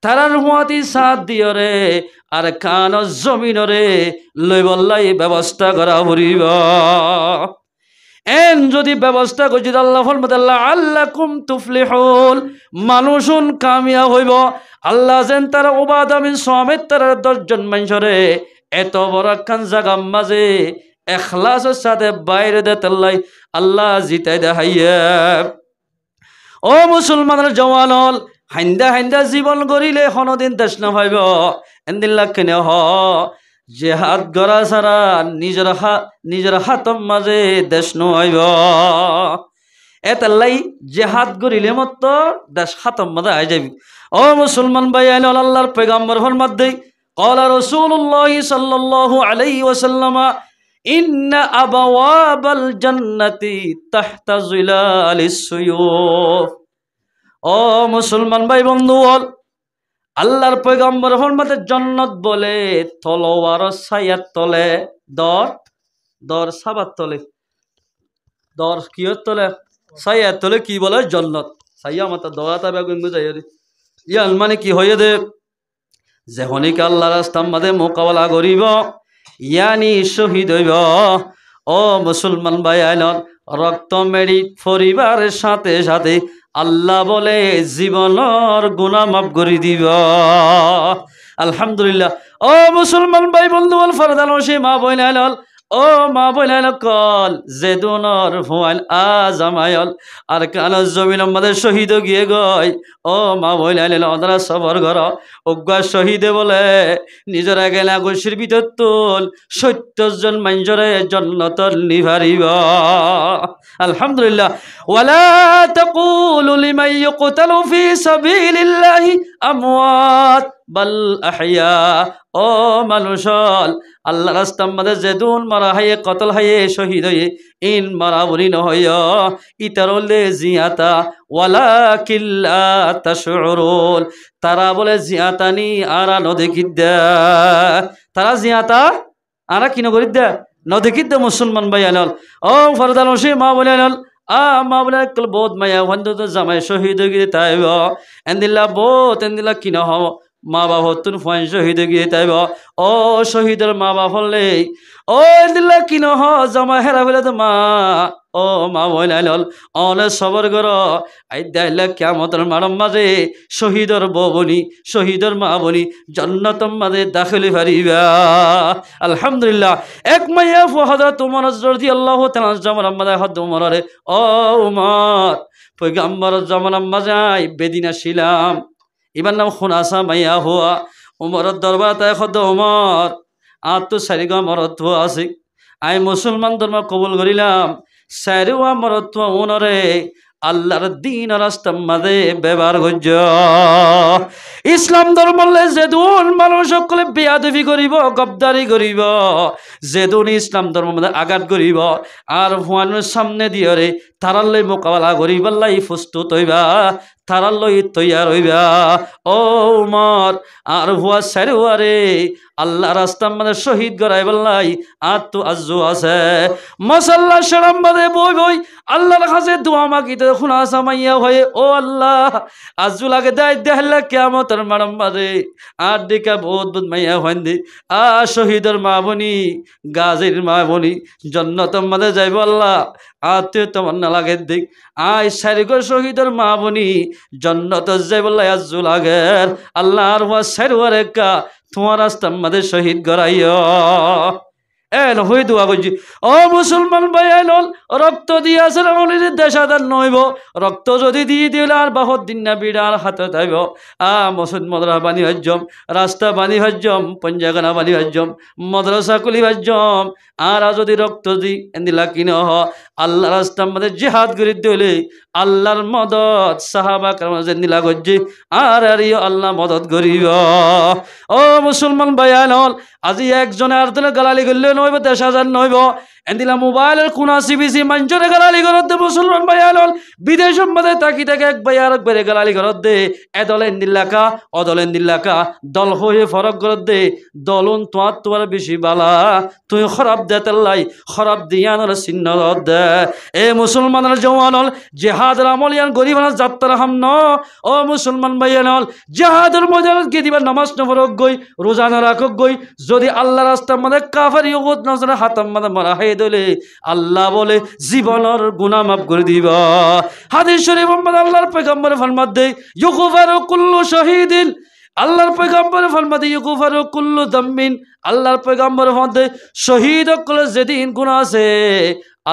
তারার হুয়াতি সাথ দিয়রে আর কানো জমিনরে লই বললাই ব্যবস্থা করা ভরিব এন যদি ব্যবস্থা করছি আল্লাহ ফরমাতাল্লাহ আল্লাকুম তুফলিহুন মানুষুন কামিয়া হইব আল্লাহ যেন তারা উবাদা মিন সামিত তারা 10 জন মানুষরে এত বড় খান জায়গা মাঝে ইখলাসের সাথে বাইরে দেতাল্লাই আল্লাহ জিতাই দেখাইয়া ও মুসলমানের জওয়ানল হাইন্দা হাইন্দা জীবন গড়িলে কোনদিন দেশ না পাইব এন্দিল্লা কেনে হ জেহাদ গড়া ছাড়া নিজের হাতম মাঝে দেশ নইব এতাল্লাই জেহাদ গড়িলে মত দেশ হাতম মাঝে আই যাবি ও মুসলমান ভাই আল্লাহর পয়গম্বর ফরমাত দেই قال رسول الله صلى الله عليه وسلم إن أبواب الجنة تحت ظلال السيوف ও মুসলমান ভাই বন্ধু আল্লাহর পয়গম্বর ফরমাতে জান্নাত বলে তলোয়ার ছায়ার তলে দর সাবার তলে দর কিয়র তলে ছায়ার তলে কি বলে জান্নাত ছায়া মাতা দরাতা বেগুন বুঝাই রে ইয়াল মানে কি হয়ে দে যেহনিক আল্লাহর রাস্তার মাঝে মোকাবেলা করিব ইয়ানি শহীদ হইব ও মুসলমান ভাই আইলন রক্ত মেরি পরিবারের সাথে সাথে আল্লাহ বলে জীবনের গুনাহ মাফ করে দিব আলহামদুলিল্লাহ ও মুসলমান ভাই বন্ধু বল ফরদানসি মা বইন আইলল ও মা বইন আইল কল জেদুনর ফুয়াল আজামায়ল আর কানো জমিন আমাদের শহীদ গিয়ে গয় ও মা বইন আইল ওনারা সবর ঘর অজ্ঞা শহীদে বলে নিজের গেলা গোসির ভিতর তুল 70 জন মানুষরে জান্নাতর নিভারিব আলহামদুলিল্লাহ ওয়ালা তাকুলু লিমান ইয়ুকতালু ফি সাবিলিল্লাহি আমওয়াত বাল আহইয়া ও মানুষল আল্লাহ রাস্তার মধ্যে যেদুন মারা হাইয়ে কতল হাইয়ে শহীদ হয়ে ইন মারা বলি নহয় ইতারলে জিয়াতা ওয়ালাকিন লা তাশউরুন তারা বলে জিয়াতানি আরা নদেকিদ্দা তারা জিয়াতা আরা কিনো করিদ্দা নদেকিদ্দা মুসলমান ভাই আনল ও ফরদানসি মা বলে আনল মা বলে বহুত মায়া বন্ধু তো জামাই শহীদ হয়ে তাইব এন্দিল্লা বহুত এন্দিল্লা কিনো হব মা বাবা তুন ফাইন শহীদ গিয়ে তাইব ও শহীদের মা বাবা হলে ও দিল্লা কি নহ জমা হেরা বলে তো মা ও মা বইলাইল অনে সবর কর আই দাইলা কিয়ামতের মারম মাঝে শহীদর বনি শহীদর মা বনি জান্নাতের মাঝে দাখিল পারিবা আলহামদুলিল্লাহ এক মাইয়া হযরত ওমর রাদিয়াল্লাহু তাআলা জামানার মাঝে হযরত ওমরে ও ওমর পয়গম্বর জামানার মাঝে বেদিনা ছিলাম ইবার নাম খুনাসা মাইয়া হুয়া উমরের দরবার তাই খদ উমর আর তো সারিগা মরত্ব আছে আই মুসলমান ধর্ম কবুল করিলাম সারিওয়া মরত্ব উনরে আল্লাহর দিন রাস্তার মাঝে ব্যবহার করছ। ইসলাম ধর্মলে যেদুন মানুষ সকলে বেয়াদবি করিব, গদ্দারি করিব, যেদুন ইসলাম ধর্মের মধ্যে আঘাত করিব আর ভুয়ানোর সামনে দিয়ে রে তারার লই মোকাবেলা করিবার প্রস্তুত হইবা, তারার লই তৈয়ার হইবা। ও উমর আর ভুয়া সারুয়ারে আল্লাহ রাস্তার মধ্যে শহীদ গড়াইবার লাই আর তো আজু আছে। মশাল্লা সালাম বাদে বই বই আল্লাহর কাছে দোয়া মাগিতে খুনা সামাইয়া হয়ে, ও আল্লাহ আজু লাগে দেয় দেহলা কিয়ামতের মারাম বাদে আর দিকা বহুত বহুত মাইয়া হইন দি আ শহীদের মা বনি, গাজীর মা বনি জন্নতের মাঝে যাইব আল্লাহ আত্মীয় তোমার না লাগে দিক আয় সারিগর শহীদের মা বনি জন্নত যাই বললা আজু লাগের আল্লাহ আর হওয়া সারুয়ার একা তোমার রাস্তার মাঝে শহীদ গড়াইয়। এন হই দোয়া করছি। ও মুসলমান ভাই এনল রক্ত দিয়ে আছে দেশাদার নইব, রক্ত যদি দিয়ে দিলে আর বাহর দিন না বিড়ার হাতে থাইব। মসজিদ মদরা বানি হজ্জম, রাস্তা বানি হজ্জম, পঞ্জাগানা বানি হজ্জম, মদ্রাসা কুলি হজ্জম। আর যদি রক্ত দি এন্দিলা কিন হ আল্লাহ রাস্তার মধ্যে জিহাদ করে দিলে আল্লাহর মদত সাহাবা কারণ এন্দিলা গজ্জি আর আল্লাহ মদত করিব। ও মুসলমান ভাই এনল আজি একজনে আর দিনে গালালি করলে নইব, 10,000 নইব এন্দিলা মোবাইলের কোনা সিবিসি মঞ্চরে গালালি করত দে। মুসলমান ভাই আলল বিদেশের মধ্যে তাকি থেকে এক ভাই আর একবারে গালালি করত দে। এ দল এন্দিল্লাকা অদল এন্দিল্লাকা দল হয়ে ফরক করত দে। দলুন তোমার বেশি বালা, তুই খরাব দে তেল্লাই খরাব দিয়ানোর চিহ্ন দে। এ মুসলমানের জওয়ানল জেহাদের আমলিয়ান গরিবান যাত্রা হাম ন। ও মুসলমান ভাই আলল জেহাদের মধ্যে কে দিবা নামাজ নফরক গই, রোজা না রাখক গই, যদি আল্লাহ রাস্তার মধ্যে কাফারি ওগত নজরে হাতাম মধ্যে মারা হয় দলে আল্লাহ বলে জীবনের গুনাহ মাফ করে দিবা। হাদিস শরীফ আল্লাহর পয়গম্বর ফরমাত দেয় ইউগফারু কুল্লু শাহীদিন, আল্লাহর পয়গম্বর ফরমাত দেয় ইউগফারু কুল্লু দাম্মিন, আল্লাহর পয়গম্বর ফরমাত দেয় শহীদ সকল যেদিন গুনাহ আছে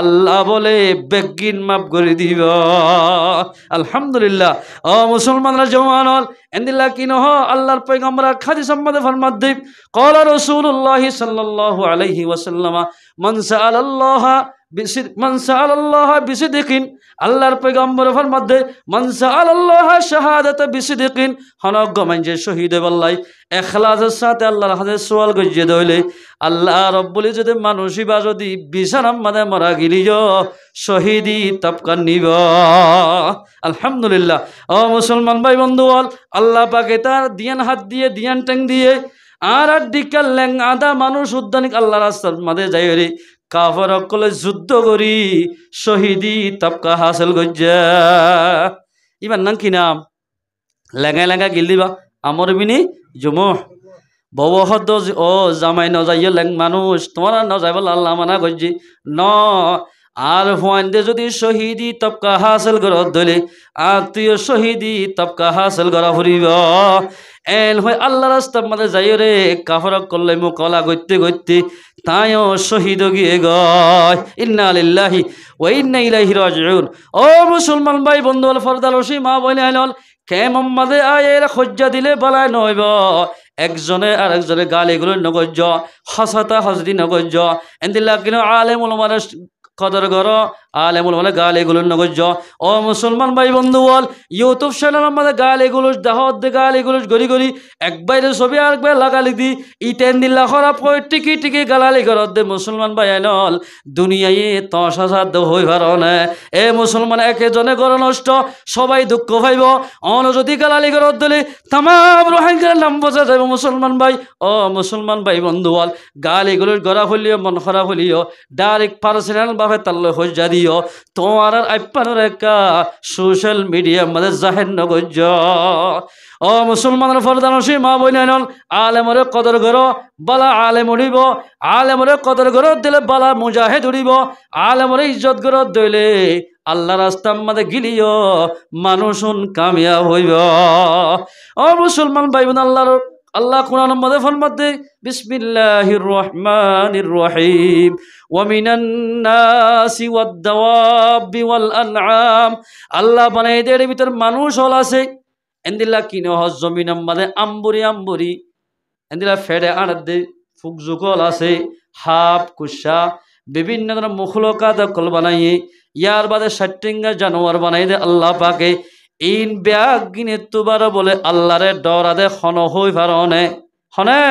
আল্লাহ বলে বেগিন মাফ করে দিবা। আলহামদুলিল্লাহ। ও মুসলমানরা জওয়ানল এন্দিল্লা কি নহ আল্লাহর পয়গম্বর হাদিস সম্বন্ধে ফরমাত দেয় ক্বালা রাসূলুল্লাহ সাল্লাল্লাহু আলাইহি ওয়াসাল্লাম মান সাআলাল্লাহ বিসিদকিন, আল্লাহর পয়গম্বর ফরমাত দেয় মান সাআলাল্লাহ শাহাদাত বিসিদকিন, হনগ্য মানজে শহীদ বল্লাই ইখলাসের সাথে আল্লাহর হাতে সওয়াল গজ্জে দইলে আল্লাহ রব্বুল যদি মানুষই বা যদি বিছানার মাঝে মরা গিলিজ শহীদি তপকান নিব। আলহামদুলিল্লাহ। ও মুসলমান ভাই বন্ধু বল আল্লাহ পাকে তার দিয়ান হাত দিয়ে দিয়ান ট্যাং দিয়ে আর দিকাল ল্যাং আদা মানুষ উদ্যানিক আল্লাহ রাস্তার মাঝে যাই রে কাফের সকলে যুদ্ধ করি শহীদি তপকা হাসিল গজ্জা। ইবার নাম কি নাম? লেঙা লেঙা গিল দিবা আমর বিনি জুমুহ বউ হদ ও জামাই ন যাইয়ে লেং মানুষ তোমার ন যাইব আল্লাহ মানা গজ্জি ন। আর হুয়াইন্দে যদি শহীদি তপকা হাসিল করত দলে আত্মীয় শহীদি তপকা হাসিল করা ফুরিব। এন হয় আল্লাহ রাস্তার মাঝে যাই রে কাফরক করলে মোকলা গইতে গইতে তাইও শহীদ গিয়ে গয়। ইন্না লিল্লাহি ওয়া ইন্না ইলাইহি রাজিউন। ও মুসলমান ভাই বন্ধু ফরদাল ওসি মা বইনে আইনল কে মোহাম্মদে আয়ের খজ্জা দিলে বালায় নইব, একজনে আর একজনে গালিগুলো নগজ্য হাসাতা হাসদি নগজ্য এন্দিল্লা কিনো আলেমুল উলামার কদর গর আলেমুল উলামা গালিগুলো নগজ্য। ও মুসলমান ভাই বন্ধু বল ইউটিউব চ্যানেল আমাদের গালিগুলো দাহত দে গালিগুলো গড়ি গড়ি একবারে ছবি আর একবার লাগালি দি ইটেন দিল্লা খারাপ কই টিকি টিকি গালালি করত দে। মুসলমান ভাই আইনল দুনিয়ায় তসাসাদ হই ভারনে এ মুসলমান একেজনে গর নষ্ট সবাই দুঃখ পাইব। অন যদি গালালি করত দিলে তামাম রোহিঙ্গার নাম বোঝা যাইব। মুসলমান ভাই ও মুসলমান ভাই বন্ধু বল গালিগুলোর গড়া হলিও মন খারাপ হলিও ডাইরেক্ট পার্সোনাল ভাবে তাল্লে হজ্জা দিও তোমার আর আইপানোর একা সোশ্যাল মিডিয়া মধ্যে জাহের নগজ্য। ও মুসলমানের ফরদানসী মা বইনাইনল আলেমরে কদর করো বালা আলেম উড়িব, আলেমরে কদর করো দিলে বালা মুজাহিদ উড়িব, আলেমরে ইজ্জত করো দইলে আল্লাহ রাস্তার মাঝে গিলিও মানুষুন কামিয়াব হইব। ও মুসলমান ভাই বোন আল্লাহ কোরআনের মধ্যে ফরমাত দেয় বিসমিল্লাহির রহমানির রহিম ওয়া মিনান নাসি ওয়াদ দাওয়াবি ওয়াল আনআম, আল্লাহ বানাই এদের ভিতর মানুষ হল আছে এন্দিল্লা কিনো হজ জমিনের মধ্যে আম্বুরি আম্বুরি এন্দিল্লা ফেড়ে আনার দে ফুকজুকল আছে হাফ কুসা বিভিন্ন ধরনের মুখলকাত কল বানাইয়ে ইয়ার বাদে 60টা জানোয়ার বানাই দে আল্লাহ পাকে ইন ব্যাগ গিনে তুবার বলে আল্লাহরে ডরাদে খন হই পারনে হনে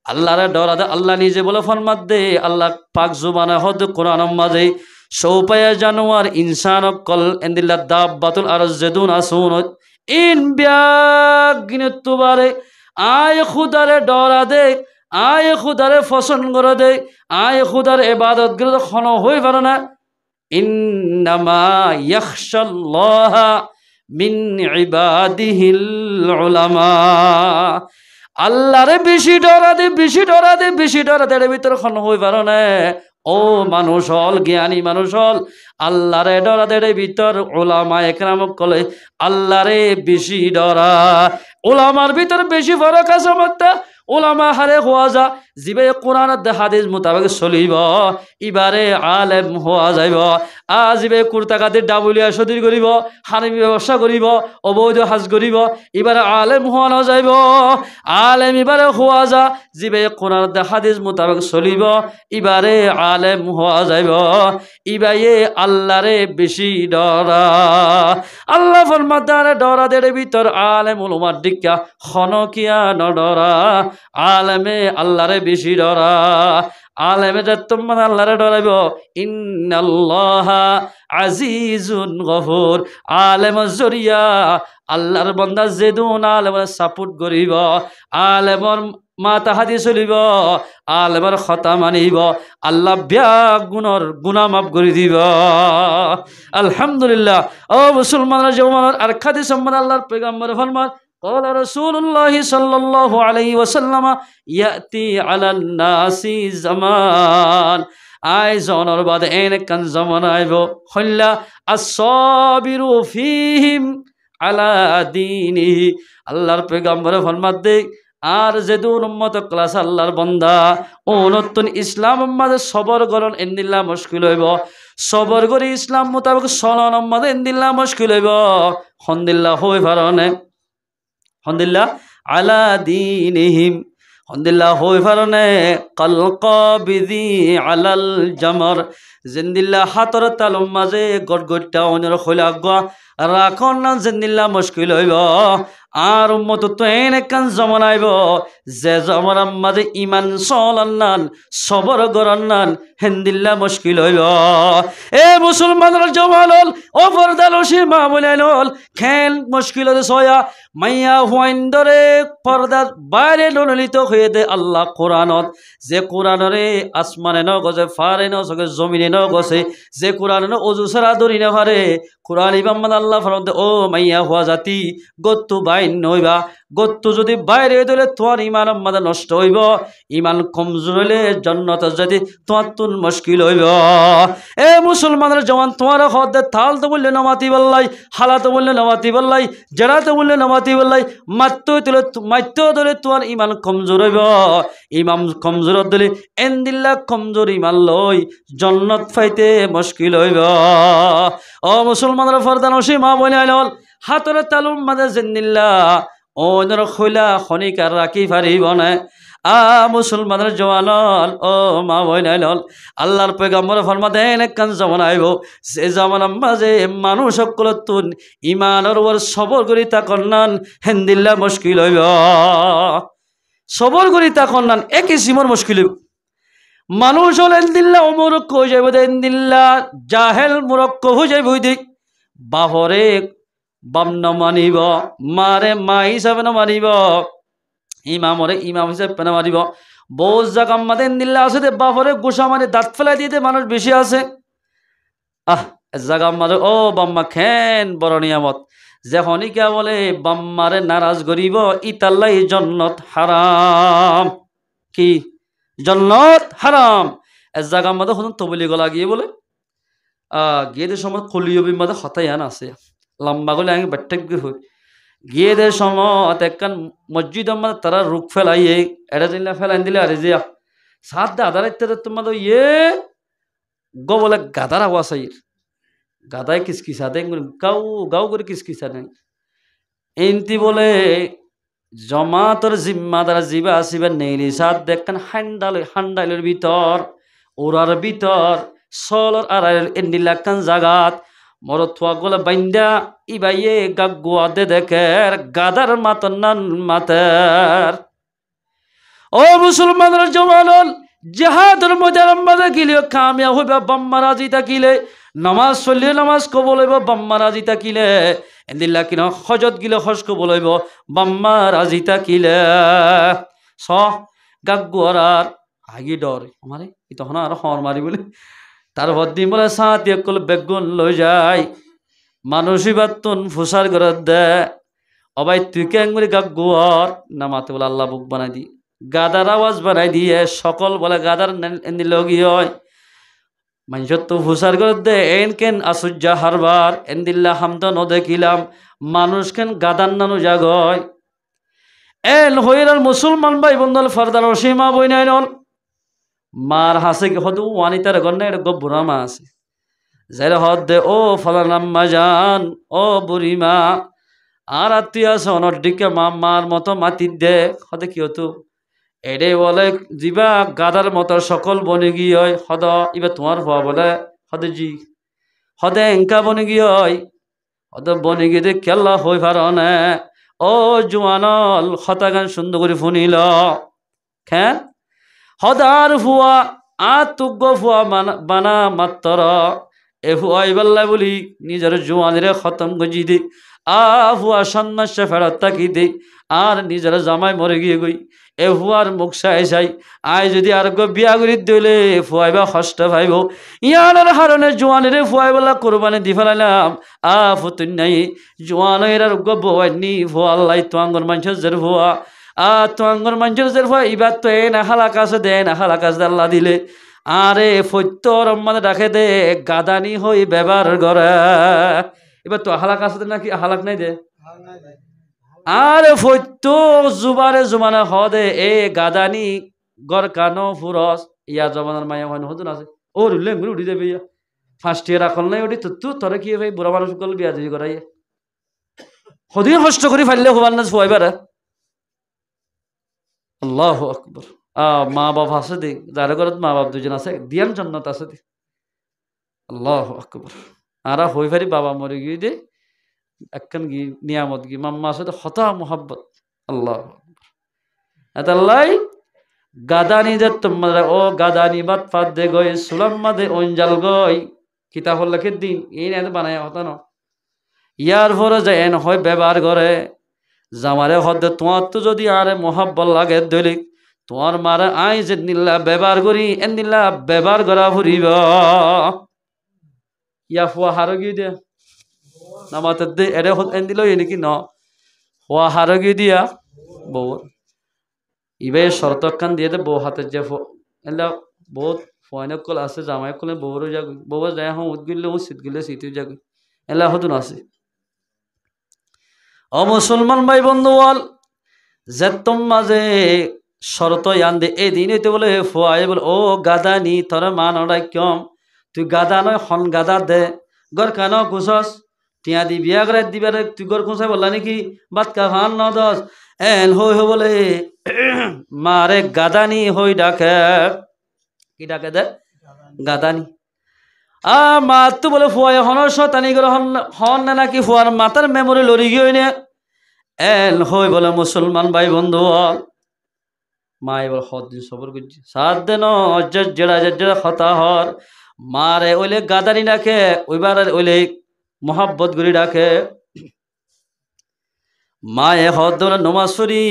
আল্লাহরে ডরাদে আল্লাহ নিজে বলে ফরমাত দে আল্লাহ পাক জুবানে হদ কোরআন মাঝে সৌপায়া জানোয়ার ইনসান কল এন্দিল্লা দাব্বাতুল আরজেদুন আসুন ইন ব্যাগ গিনে তুবারে আয় খুদারে ডরাদে আয় খুদারে পছন্দ করে দে আয় খুদার ইবাদত গুলো খন হই পারে না ইন্নামা ইয়াখশাল্লাহা মিন ইবাদিহিল উলামা আল্লাহরে বেশি ডরা দে বেশি ডরা দে বেশি ডরা দে ভিতর খন হই পারে না ও মানুষ হল জ্ঞানী মানুষ হল আল্লাহরে ডরা দে ভিতর উলামা একরাম কলে আল্লাহরে বেশি ডরা উলামার ভিতর বেশি ফরক আছে মত ওলামা হারে হওয়া যা জিবে কোরআন হাদিস মোতাবেক চলিব ইবারে আলেম হওয়া যাইব আজিবে কুর্তা কাদের ডাবুলিয়া সদির করিব হানিমি ব্যবসা করিব অবৈধ হাজ করিব ইবারে আলেম হওয়া না যাইব আলেম ইবারে হওয়া যা জিবে কোরআন হাদিস মোতাবেক চলিব ইবারে আলেম হওয়া যাইব ইবাইয়ে আল্লাহরে বেশি ডরা আল্লাহ ফরমাদারে ডরা দের ভিতর আলেম উলমার দিকা খনকিয়া নডরা আলেমে আল্লাহরে বেশি ডরা আলেমে তোমার আল্লাহরে ডরাইব ইন্নাল্লাহা আজিজুন গফুর আলেম জরিয়া আল্লাহর বান্দা যেদুন আলেমের সাপোর্ট করিব আলেমর মাতা হাদি চলিব আলেমর কথা মানিব আল্লাহ ব্যাগ গুনাহ মাফ করে দিব আলহামদুলিল্লাহ ও মুসলমানরা জওয়ানরা আর খাদি সম্মান আল্লাহর পয়গম্বর ফরমান قال رسول الله صلى الله عليه وسلم يأتي على الناس زمان আয় জনর বাদে এনেকান জামান আইব হল্লা আসসাবিরু ফীহিম আলা দীনিহি আল্লাহর পয়গম্বর ফরমাত দে আর যেদুন উম্মত ক্লাস আল্লাহর বান্দা ও নতুন ইসলাম মাঝে সবর করন ইন্দিল্লাহ মুশকিল হইব সবর করে ইসলাম মোতাবেক চলন মাঝে ইন্দিল্লাহ মুশকিল হইব হন্দিল্লাহ হই পারনে হন্দিল্লাহ আলা দীনিহিম হন্দিল্লাহ হই পারনে কাল কাবিদি আলাল জামর জিন্দিল্লাহ হাতর তালুম মাঝে গটগটটা অন্যর খোলা আগুয়া রাখন না জিন্দিল্লাহ মুশকিল হইব আর উম্মত তো এনেকান জমান আইব যে জমানার মাঝে ইমান চলান্নান সবর গরান্নান হেন্দিল্লা মুশকিল হইব এ মুসলমানরা জমান হল ও পর্দালসি মা বলেন হল খেন মুশকিল হতে সয়া মাইয়া হুয়াইন্দরে পর্দার বাইরে ললিত হয়ে দে আল্লাহ কোরআনত যে কোরআনরে আসমানে ন গছে ফারে ন সকে জমিনে ন গছে যে কোরআনে অজু সারা দরি না ফারে কোরআন ইমাম আল্লাহ ফরমাতে ও মাইয়া হুয়া জাতি গত্তু বাইন নইবা গত্তু যদি বাইরে দিলে তোমার ইমান আমাদের নষ্ট হইব ইমান কমজোর হইলে জান্নাত যদি তোমার তুন মুশকিল হইব এ মুসলমানের জওয়ান তোমার হদে তাল তো বললে নামাতি বললাই হালা তো বললে নামাতি বললাই জড়া তো বললে নামাতি বললাই মাত্তো দিলে তোমার ইমান কমজোর হইব ইমাম কমজোর দিলে এন্দিল্লা কমজোর ইমান লই জান্নাত পাইতে মুশকিল হইব ও মুসলমানের ফরদান ওসি মা বলে আইল হাতরে তালুম মাঝে জিন্দিল্লা ওনর খোলা খনিকার রাখি পারিব না মুসলমানের জওয়ান ও মা বইনাইল আল্লাহর পয়গম্বর ফরমাতে এনেকান জামান আইব যে জামানার মাঝে মানুষ সকল তুন ইমানের ওর সবর করি তা কন্যান হেন্দিল্লা মুশকিল হইব সবর করি তা কন্যান একই সিমর মুশকিল হইব মানুষ হল এন্দিল্লা অমরক্ষ হয়ে যাইব এন্দিল্লা জাহেল মুরক্ষ হয়ে যাইব দিক বাহরে বাম ন মানিব মারে মা হিসাবে ন মানিব ইমামরে ইমাম হিসাবে না মানিব বহুত জায়গা আমাদের দিল্লা আছে দে বাপরে গোসা মানে দাঁত ফেলাই দিয়ে মানুষ বেশি আছে জায়গা আমাদের ও বাম্মা খেন বড় নিয়ামত যখনই কে বলে বাম্মারে নারাজ করিব ইতাল্লাই জন্নত হারাম কি জন্নত হারাম এক জায়গা আমাদের শুনুন তবলি গলা গিয়ে বলে গিয়ে সময় কলিয়বি মাঝে হতায়ান আছে লম্বা গলে আমি ব্যাট্টেক হই গিয়ে দে সময় একখান মসজিদ আমাদের তারা রুখ ফেলাইয়ে এটা দিলে ফেলাই দিলে আরে যে সাত দে আধার ইত্যাদি তোমাদের ইয়ে গো বলে গাদার আওয়াজ আইর গাদায় কিসকিসা দেখ গাও গাও করে কিসকিসা নেই এনতি বলে জমাতর জিম্মাদার জিবা আসিবা নেইলি সাত দেখখান হান্ডালের ভিতর ওরার ভিতর সলর আর এন্ডিলাকান জাগাত মরদ থোয়া গলে বাইন্দা ইবাইয়ে গাগুয়া দে দেখে গাদার মাতন নান মাতার ও মুসলমানের জওয়ানল জিহাদের ময়দানের মধ্যে গিলে কামিয়া হইবা বাম্মা রাজি থাকিলে নামাজ চললে নামাজ কবল হইব বাম্মা রাজি থাকিলে এন্দিল্লা কিনা হজত গিলে হজ কবল হইব বাম্মা রাজি থাকিলে স গাগুয়ার আর আগি ডর আমারে তখন আর হর মারি বলে তারপর দিন বলে সাথে কল বেগুন লই যায় মানুষই বাতুন ফুসার করে দে অবাই তুই কেন করে গাগুয়ার নামাতে বলে আল্লাহ বুক বানাই দি গাদার আওয়াজ বানাই দিয়ে সকল বলে গাদার লগি হয় মানুষের তো ফুসার করে দে এন কেন আসুজ্জা হারবার এন্দিল্লা হামদ ন দেখিলাম মানুষ কেন গাদার নানু জাগয় এন হইরার মুসলমান ভাই বন্ধল ফারদার সীমা বই নাই নল মার হাসে কি হদু ওয়ানিতার গন্নে এটা গব্বুরা মা আছে যারা হদ দে ও ফলানাম্মা জান ও বুড়িমা আর আত্মীয় আছে অনর দিকে মার মতো মাতি দে হদে কি হতো এডে বলে জিবা গাদার মতো সকল বনে গিয়ে হয় হদ ইবা তোমার হওয়া বলে হদে জি হদে এঙ্কা বনে গিয়ে হয় হদে বনে গিয়ে দে কেল্লা হই পারনে ও জোয়ানল হতা গান সুন্দর করে শুনিল খেন হদার ফুয়া তুগ্গ ফুয়া বানা মাত্র এ ফুয়া ইবাল্লা বলি নিজের জোয়ানিরে খতম গজি দে ফুয়া সন্ন্যাসে ফেরত তাকি দে আর নিজের জামাই মরে গিয়ে গই এ ফুয়ার মুখ চাই চাই আই যদি আর বিয়া করি দিলে ফুয়াইবা কষ্ট পাইব ইয়ার হারণে জোয়ানিরে ফুয়াইবেলা কোরবানি দি ফেলাইলাম ফুতুন নাই জোয়ানের আর বউনি ফুয়া আল্লাহ তো আঙ্গর মানুষের জের ফুয়া তোর মানুষের জের ফুয়া ইবার তো এ না হালাকাছে দে না হালাকাছ আল্লাহ দিলে আরে ফত্যর মানে ডাকে দে গাদানি হই ব্যবহার করে এবার তো হালাক আছে নাকি হালাক নাই দে আরে ফত্য জুবারে জুমানা হদে এ গাদানি গর কানো ফুরস ইয়া জমানার মায়া হয় হতুন আছে ও রুলে গুরু উঠি যাবে ইয়া ফার্স্ট ইয়ার রাখল নাই ওটি তো তোরে কি ভাই বুড়া মানুষ কল বিয়া দিবি করাই সদিন কষ্ট করে ফাইলে হবার না ফুয়াইবার আল্লাহু আকবার মা বাপ আছে দে যার ঘরত মা বাপ দুজন আছে দিয়ান জান্নাত আছে দে আল্লাহু আকবার আরা হই ফারি বাবা মরে গিয়ে দে একখান গি নিয়ামত গি মাম্মা আছে হতা মোহাব্বত আল্লাহ এতাল্লাই গাদানি যে তোমার ও গাদানি বাদ ফাদ দে গই সুলাম্মা দে অঞ্জাল গই কিতাব লেখে দিন এই না বানায় হতা ন ইয়ার পরে যে এন হয় ব্যবহার করে জামারে হদে তোমার তো যদি আরে মোহাব্বত লাগে দলিক তোমার মারা আই যে নিল্লা ব্যবহার করি এন নিল্লা ব্যবহার করা ফুরিব ইয়া ফুয়া হারো গিয়ে দে নামাতে দে এরে এন দিল নাকি ন ফুয়া হারো গিয়ে দিয়া বউ ইবে শরতকান দিয়ে দে বউ হাতে যে এলা বহুত ফয়নক কল আছে জামাই কলে বউরও যাগ বউ যায় হ্যাঁ উদ গিলে ও শীত গিলে শীতও যাগ এলা হতুন আছে ও মুসলমান ভাই বন্ধু বল যে তোম মাঝে শরত ইয়ান দে এদিন হইতে বলে ফুয়াই বলে ও গাদা নি তোর মান ওরাই কম তুই গাদা নয় হন গাদা দে গর কেন কুসস টিয়া দি বিয়া করে দিবার তুই গর কুসাই বললা নাকি বাত কা ফান ন দস এন হই হই বলে মারে গাদানি হই ডাকে কি ডাকে দে গাদানি মা তো বলে ফুয়াই হনর শতানি করে হন না নাকি ফুয়ার মাতার মেমোরি লড়ি গিয়ে নে এন হই বলে মুসলমান ভাই বন্ধু মা এবার হদ দিন সবর করছি সাত দিন জেড়া জেড়া হতা হর মারে ওইলে গাদানি ডাকে ওইবার ওইলে মোহাব্বত গুলি ডাকে মায়ে হদ নমাজুরি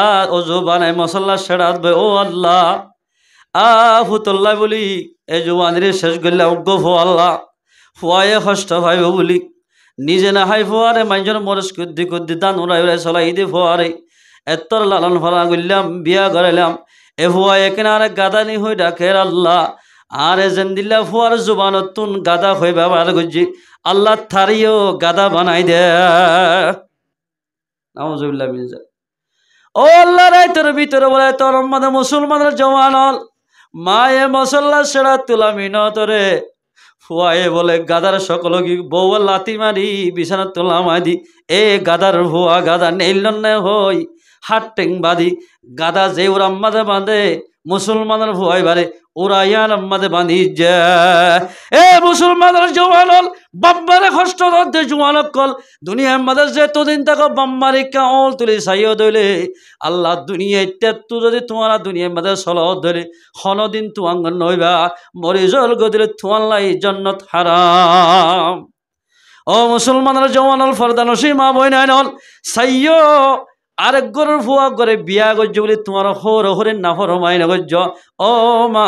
আর অজু বানায় মশলা সেরাত ও আল্লাহ ফুতল্লা বলি এই জোয়ানিরে শেষ করলে অজ্ঞ ফো আল্লাহ ফুয়ায়ে কষ্ট ভাইব বলি নিজে না হাই ফোয়ারে মানুষের মরস কুদ্দি কুদ্দি দান উড়াই উড়াই চলাই দি ফোয়ারে এতর লালন ফলা করলাম বিয়া করাইলাম এ ফুয়ায়ে কেনারে গাদানি হয়ে ডাকে আল্লাহ আর যেন দিল্লা ফুয়ার জুবানতুন গাদা হয়ে ব্যবহার করছি আল্লাহ থারিও গাদা বানাই দে নাউজুবিল্লাহ মিন যালিক ও আল্লাহ রাইতের ভিতরে বলে তোর আমাদের মুসলমানের জওয়ানল মায়ে মশল্লা সেরা তুলা মিনতরে ফুয়ায়ে বলে গাদার সকল বউ লাতি মারি বিছানা তোলা মাদি এ গাদার ভুয়া গাদা নেইল হই হাট টেং বাদি গাদা যে ওর আম্মাদে বাঁধে মুসলমানের ভুয়াই বারে ওরা ইয়ার আমাদের বাণিজ্য এ মুসলমানের জওয়ানল বাম্মারে কষ্ট দে জওয়ানক কল দুনিয়ার মাদের যে তোদিন তাকে বাম্মারে কাউল তুলে সাইয় দইলে আল্লাহ দুনিয়া ইত্যাতু যদি তোমারা দুনিয়ার মাদের সল ধরে হনদিন তুয়াঙ্গ নইবা মরিজল গদিলে তুয়াল্লাই জন্নত হারাম ও মুসলমানের জওয়ানল ফরদানসি মা বইনাইনল সাইয় আরেক গরের ফুয়া করে বিয়া গজ্জ বলে তোমার হর হরে না হর মাইন গজ্জ ও মা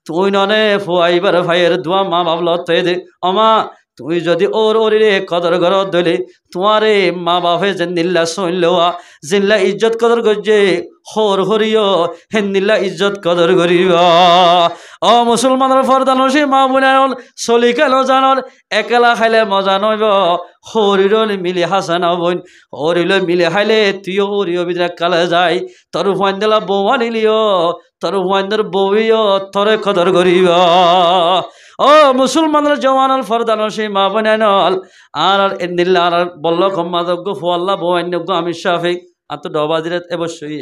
তুই ননে ফুয়াইবার ভাইয়ের দোয়া মা বাবল তৈ দে ও মা তুই যদি ওর ওরে কদর ঘর দলে তোমারে মা বাপে যে নিল্লা সইলেওয়া জিল্লা ইজ্জত কদর গজ্জে হর হরিও হেন্দিল্লা ইজ্জত কদর করিব ও মুসলমানের ফরদানসি মা বোনাল চলি কেন জানল একেলা খাইলে মজা নইব হরিল মিলি হাসান বইন হরিল মিলি খাইলে তুইও হরিও ভিতরে কালে যায় তোর ফাইন্দেলা বউ আনিলিও তোর ফাইন্দের বউইও তোরে কদর করিব ও মুসলমানের জওয়ানল ফরদানসি মা বোনাল আর এন্দিল্লা আর বলল কম্মাদজ্ঞ ফুয়াল্লা বউ আন্যজ্ঞ আমি শাফি আর তো ডবাজিরে অবশ্যই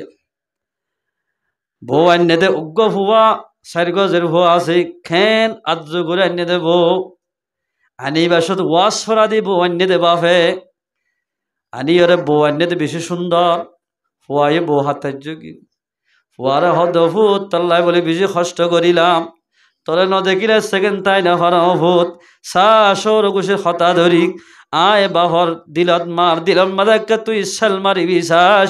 বউ আন্যে দে উগ্র ফুয়া চার গজের ভুয়া আছে খেন আজ করে আন্যে দে বউ আনি বাসত ওয়াশ ফরা দি বউ আন্যে দে বাফে আনি ওরে বউ আন্যে দে বেশি সুন্দর ফুয়াই বউ হাতের যোগী ফুয়ারে হদ ভূত তল্লাই বলে বেশি কষ্ট করিলাম তোরে ন দেখিলে সেকেন্ড তাই না হর ভূত সৌর গুছে হতা ধরি আয় বাহর দিলত মার দিলম মাদাক্কা তুই সাল মারি বিশ্বাস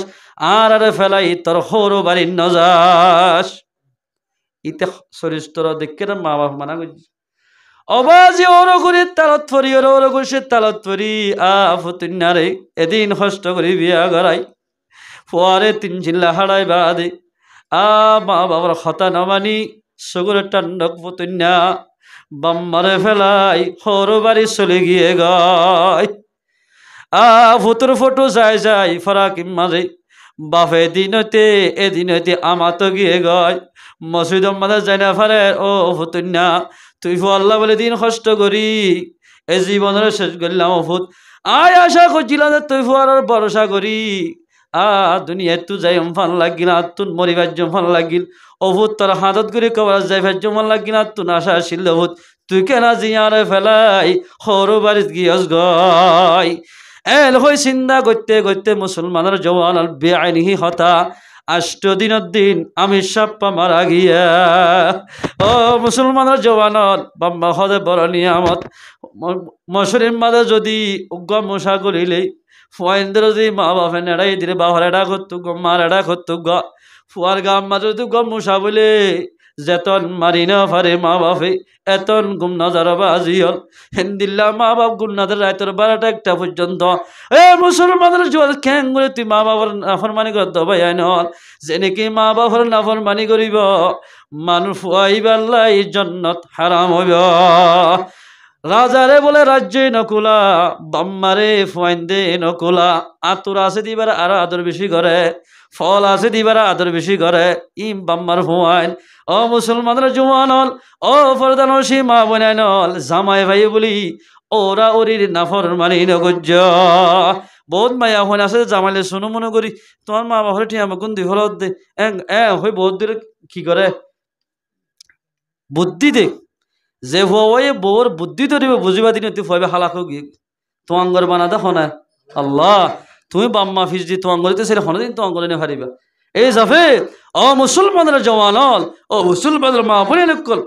আর আরে ফেলাই তোর হরো বাড়ির নজাস ইতে চরিত্র দেখে মা বাপ মানা করছি অবাজি ওরো করে তালত ফরি ওরো গুছে তালত ফরি ফুতুন্নারে এদিন কষ্ট করি বিয়া গড়াই ফুয়ারে 3 জিল্লা হাড়াই বাদে মা বাবার হতা নমানি সগুর টান্ডক ফুতুন্না বাম্মারে ফেলাই হরো বাড়ি চলে গিয়ে গায় ফুতুর ফটো যায় যায় ফরাকিম মাঝে বাপে দিনতে এদিনতে আমাতো গিয়ে গয় মসজিদ মাঝে যাই না ফারে ও ফুতুন্না তুই আল্লাহ বলে দিন কষ্ট করি এ জীবনের শেষ করলাম ফুত আয় আশা করছিলাম তুই ফুয়ার ভরসা করি দুনিয়ায় তু যাই ফান লাগিল আর তুন মরিবার ফান লাগিল অভূত তোর হাতত করে কবার যাই ভাই জমান লাগিল আর তুন আশা আসিল ভূত তুই কেনা জিয়ারে ফেলাই সরু বাড়িত গিয়স গয় এল হই চিন্তা করতে করতে মুসলমানের জওয়ান বেআইনিহি হতা 8 দিনের দিন আমি সাপ্পা মারা গিয়া ও মুসলমানের জওয়ানত বাম্মা হদে বড় নিয়ামত মশরির মাঝে যদি উগ্র মশা করিলে ফুয়াইন্দ্র যদি মা বাপে নেড়াই দিলে বাবার এডা করতু গ মার এডা করতু গ ফুয়ার গাম মাঝে যদি গ মশা বলে যেতন মারি না পারে মা বাপে এতন গুম নজর বাজি হল হেন্দিল্লা মা বাপ গুন্নাদের রায়তর 12টা 1টা পর্যন্ত এ মুসলমানের জোয়াল খ্যাং করে তুই মা বাবার নাফরমানি কর দবাই আইন হল যে নাকি মা বাবার নাফরমানি করিব মানুষ ফুয়াইবাল্লাই জন্নত হারাম হইব রাজারে বলে রাজ্যে নকুলা বাম্মারে ফুয়াইন্দে নকুলা আতুর আছে দিবার আর আদর বেশি করে ফল আছে দিবার আদর বেশি করে ইম বাম্মার ফুয়াইন ও মুসলমানের জওয়ানল ও ফরদানসি মা বোনাইনল জামাই ভাই বলি ওরা ওরির নাফর মানি নগজ্জ বহুত মায়া হন আছে জামাইলে শুনো মনে করি তোমার মা বাপরে ঠিক আমাকে দি হল দে হই বহুত দূরে কি করে বুদ্ধি দে যে ভয়ে বউর বুদ্ধি ধরিব বুঝিবা দিন তুই ফবে হালাক গিয়ে তোমাঙ্গর বানা দেখো না আল্লাহ তুমি বাম্মা ফিস দি তোমাঙ্গরিতে সেটা হনে দিন তোমাঙ্গরে নে হারিবা এই জাফে ও মুসলমানের জওয়ানল ও মুসলমানের মা বলে নকল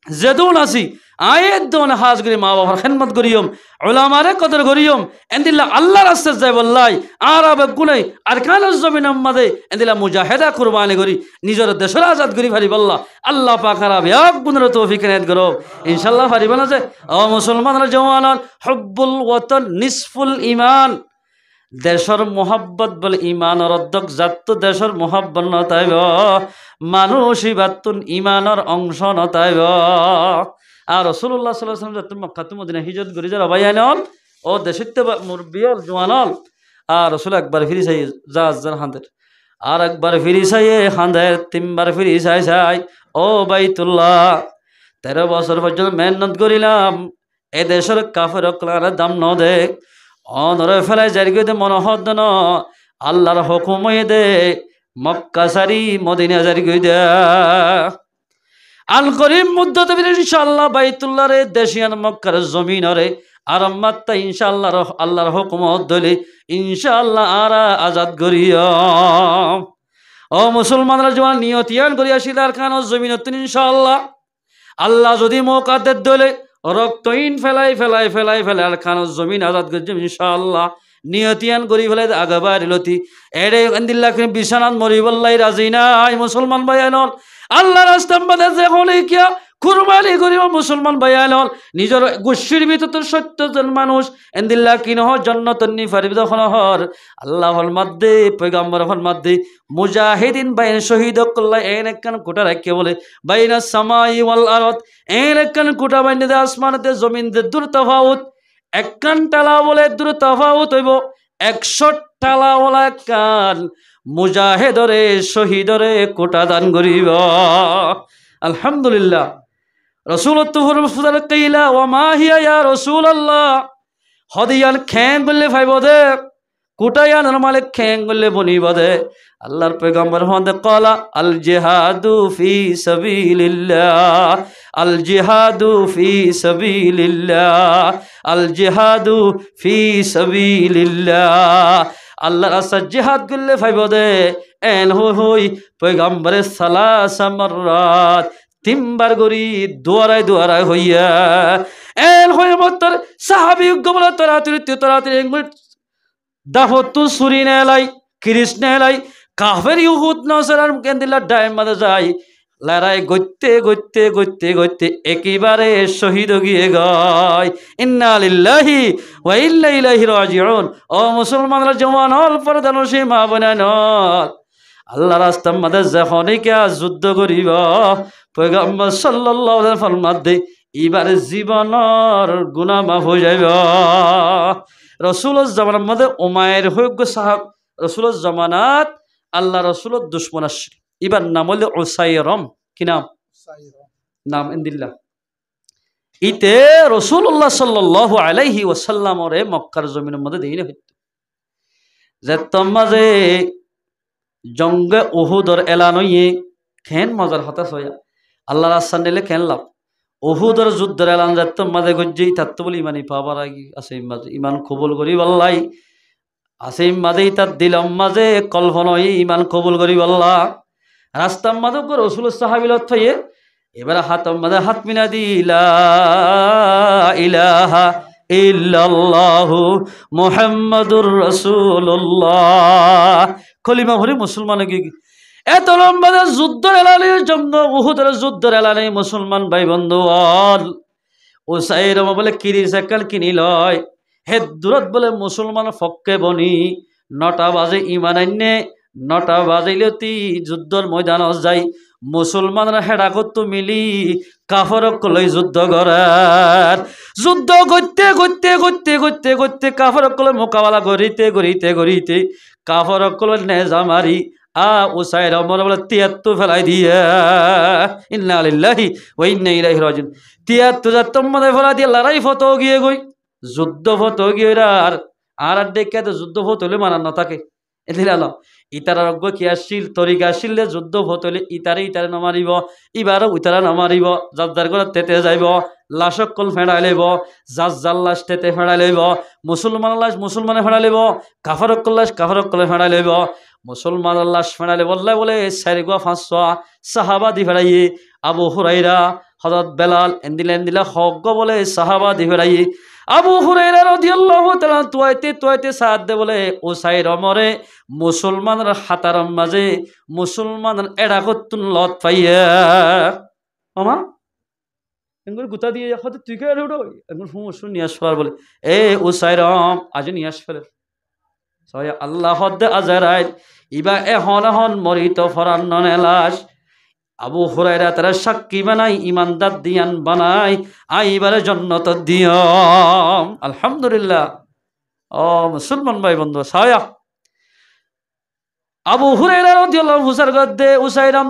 যেদুন আসি আয়ের দোন হাজ করি মা বাবার খেদমত করিয়ম উলামারে কদর করিয়ম এন্দিল্লা আল্লাহ রাস্তায় যাই বললাই আর আবে গুনাই আর কানাজ জমিন আমাদে এন্দিল্লা মুজাহিদা কুরবানি করি নিজের দেশের আজাদ করি পারি বললা আল্লাহ পাক আর এক গুণের তৌফিক এনায়েত করো ইনশাআল্লাহ পারিব না যে ও মুসলমানের জওয়ানল হুব্বুল ওয়াতন নিসফুল ঈমান দেশের মোহাব্বত বলে ইমানের অর্ধক যাত দেশের মোহাব্বত নতাইব মানুষই বাতুন ইমানের অংশ নতাইব আর রাসূলুল্লাহ সাল্লাল্লাহু আলাইহি ওয়াসাল্লাম যাত মক্কা তু মদিনা হিজরত করি যারা ভাইয়ানল ও দেশিতে মুরবিয়ল জওয়ানল আর রাসূল একবার ফিরি চাই জাহাজের হাঁদের আর একবার ফিরি চাই হাঁদের 3বার ফিরি চাই চাই ও বাইতুল্লাহ 13 বছর পর্যন্ত মেহনত করিলাম এ দেশের কাফের ক্লার দাম ন দে অনরে ফেলাই জারি দে মনোহদ ন আল্লাহর হুকুম দে মক্কা সারি মদিনা জারি কই দে আল করিম মুদ্দত ইনশাআল্লাহ বাইতুল্লাহ রে দেশিয়ান মক্কার জমিন রে আরাম মাত্তা ইনশাআল্লাহ আল্লাহর হুকুমত দলে ইনশাআল্লাহ আরা আজাদ করিয়া ও মুসলমানরা জওয়ান নিয়তিয়ান করিয়া শিলার খান জমিনত ইনশাআল্লাহ আল্লাহ যদি মৌকাদের দলে রক্তহীন ফেলাই আর খান জমিন আজাদ করছে ইনশাআল্লাহ নিয়তিয়ান করি ফেলাই আগাবার লতি এড়ে আন্দিল্লাহ বিছানাত মরিবল্লাই রাজি নাই মুসলমান ভাইয়ানল আল্লাহ রাস্তা বাদে যে হলে কিয়া কুরবানি করিব মুসলমান ভাইয়ানল নিজের গোষ্ঠীর ভিতর 70 জন মানুষ এন্দিল্লাহ কি নহ জান্নাতুন নিফারিব হর আল্লাহর মধ্যে পয়গম্বরের মধ্যে মুজাহিদিন বাইন শহীদ কল্লা এন একখান কোটা রাখে বলে বাইনা সামাই ওয়াল আরদ এন একখান কোটা বাইনে দে আসমানতে জমিনতে দূর তফাউত একখান টালা বলে দূর তফাউত হইব 100 টালা ওলা কান মুজাহিদরে শহীদরে কোটা দান করিব আলহামদুলিল্লাহ রাসূলুল্লাহ ফুদাল কাইলা ওয়া মা হিয়া ইয়া রাসূলুল্লাহ হদিয়ান খেং বললে ভাইব দে কোটায়ান মালিক খেং বললে বনিব দে আল্লাহর পয়গম্বর হতে কলা আল জিহাদু ফি সাবিলিল্লাহ আল জিহাদু ফি সাবিলিল্লাহ আল জিহাদু ফি সাবিলিল্লাহ আল্লাহ রাস্তা জিহাদ করলে ভাইব দে এন হই পয়গম্বরে সালাসা মাররাত 3 বার গরি দুয়ারায় হইয়া এন হয়ে মতর সাহাবী গবল তরাতরি দাফত সুরি নেলাই কৃষ্ণ নেলাই কাফের ইহুদ নসরার কেন্দিলা ডাইম মাদে যাই লড়াই গইতে একেবারে শহীদ গিয়ে গয় ইন্না লিল্লাহি ওয়া ইন্না ইলাইহি রাজিউন ও মুসলমানরা জওয়ান হল পরদান সীমা বনানল আল্লাহ রাস্তার মধ্যে যখনই কে যুদ্ধ করিব পয়গম্বর সাল্লাল্লাহু আলাইহি ওয়াসাল্লাম মধ্যে এবার জীবনের গুনাহ মাফ হয়ে যাইব রাসূলের জামানার মধ্যে উমাইর হইগ সাহাব রাসূলের জামানাত আল্লাহ রাসূলের দুশমন আসছিল এবার নাম হলো উসাইরম কি নাম ইন্দিল্লাহ ইতে রাসূলুল্লাহ সাল্লাল্লাহু আলাইহি ওয়াসাল্লাম রে মক্কার জমিনের মধ্যে দেইনে হইতো যে তোমাজে জঙ্গে উহুদর এলান হইয়ে খেন মজার হতাশ হইয়া আল্লাহ রাস্তা নিলে খেন লাভ উহুদর যুদ্ধের এলান যাত মাঝে গজ্জেই থাকতো বলে ইমানই পাবার আগে আছে মাঝে ইমান কবুল করি বল্লাই আছে মাঝেই তার দিলম মাঝে কল্পনই ইমান কবুল করি বল্লা রাস্তার মাঝে রসুল সাহাবিল থইয়ে এবার হাত মাঝে হাত মিনা দিলা ইলাহা ইল্লাল্লাহু মুহাম্মাদুর রাসূলুল্লাহ কলিমা ভরে মুসলমান এত লম্বা যুদ্ধের এলানি জঙ্গ উহুদের যুদ্ধের এলানি মুসলমান ভাই বন্ধু উসাইরম বলে কিরি সাইকেল কিনি লয় হে দূরত বলে মুসলমান ফক্কে বনি 9টা বাজে ইমান আইনে 9টা বাজাইলে তি যুদ্ধর ময়দান যাই মুসলমানরা হেডা করতো মিলি কাফরক লই যুদ্ধ করার যুদ্ধ করতে কাফরক লই মোকাবেলা করিতে কাফরক লই নেজা মারি উসাইর মনে বলে 73 ফেলাই দিয়ে ইন্না লিল্লাহি ওয়া ইন্না ইলাইহি রাজিউন 73 তোমাদের ফেলাই দিয়ে লড়াই ফতো গিয়ে গই যুদ্ধ ফতো গিয়ে আর দেখে তো যুদ্ধ ফত হলে মানার না থাকে এদিলাল ইতার অজ্ঞ কি আসছিল তরিকা আসলে যুদ্ধ ফত হলে ইতারে নমারিব ইবারও ইতারা নমারিব যার করে তেতে যাইব লাশক কল ফেড়াই লইব যার লাশ তেতে ফেড়াই লইব মুসলমান লাশ মুসলমানে ফেড়াই লইব কাফারক লাশ কাফারক কলে ফেড়াই লইব মুসলমান লাশ ফেড়াইলে বললে 4-5 সাহাবা দি ফেড়াইয়ে আবু হুরাইরা হযরত বেলাল এন্দিলা হক বলে সাহাবা দি ফেড়াইয়ে আবু হুরাইরা রাদিয়াল্লাহু তাআলা তুয়াইতে সাদ দে বলে উসাইর মরে মুসলমানের হাতার মাঝে মুসলমানের এড়া কতুন লত পাইয়া আমা এঙ্গুর গুতা দিয়ে হতে তুই কে উঠো এঙ্গুর হুমসু নিয়াস ফেলার বলে এ উসাইরম আজ নিয়াস ফেলে সয় আল্লাহ হদ্দে আজারাইল ইবা এখন মরিত ফরান্ন লাশ আবু হুরাইরা তারা সাক্ষী বানাই ইমানদার দিয়ান বানাই আইবারে জান্নাত দিয়ম আলহামদুলিল্লাহ ও মুসলমান ভাই বন্ধু সায়া আবু হুরাইরা রাদিয়াল্লাহু হুসার গদ্দে উসাইরাম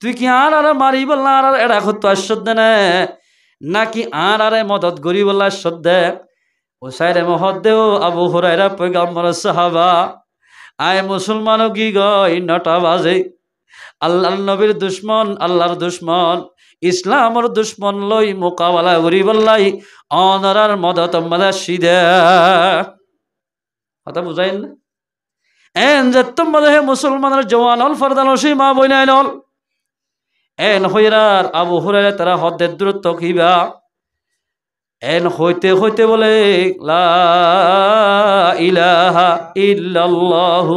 তুই কি আর মারি বললা আর এড়া কত আশ্রদ্ধ নাকি আর মদত গরি বললা শ্রদ্ধা উসাইরে মহদ্দেও আবু হুরাইরা পয়গম্বর সাহাবা আয় মুসলমানও কি গয় 9টা বাজে আল্লাহর নবীর দুশ্মন আল্লাহর দুশ্মন ইসলামর দুশ্মন লই মোকাবেলা করি বললাই অনরার মদত মাদা সিদা কথা বুঝাইন না এন যে তোমাদের হে মুসলমানের জওয়ান অল ফরদান ওসি মা বইনাইন অল এন হইরার আবু হুরায়রা তারা হদ্দের দূরত্ব কিবা এন হইতে হইতে বলে লা ইলাহা ইল্লাল্লাহু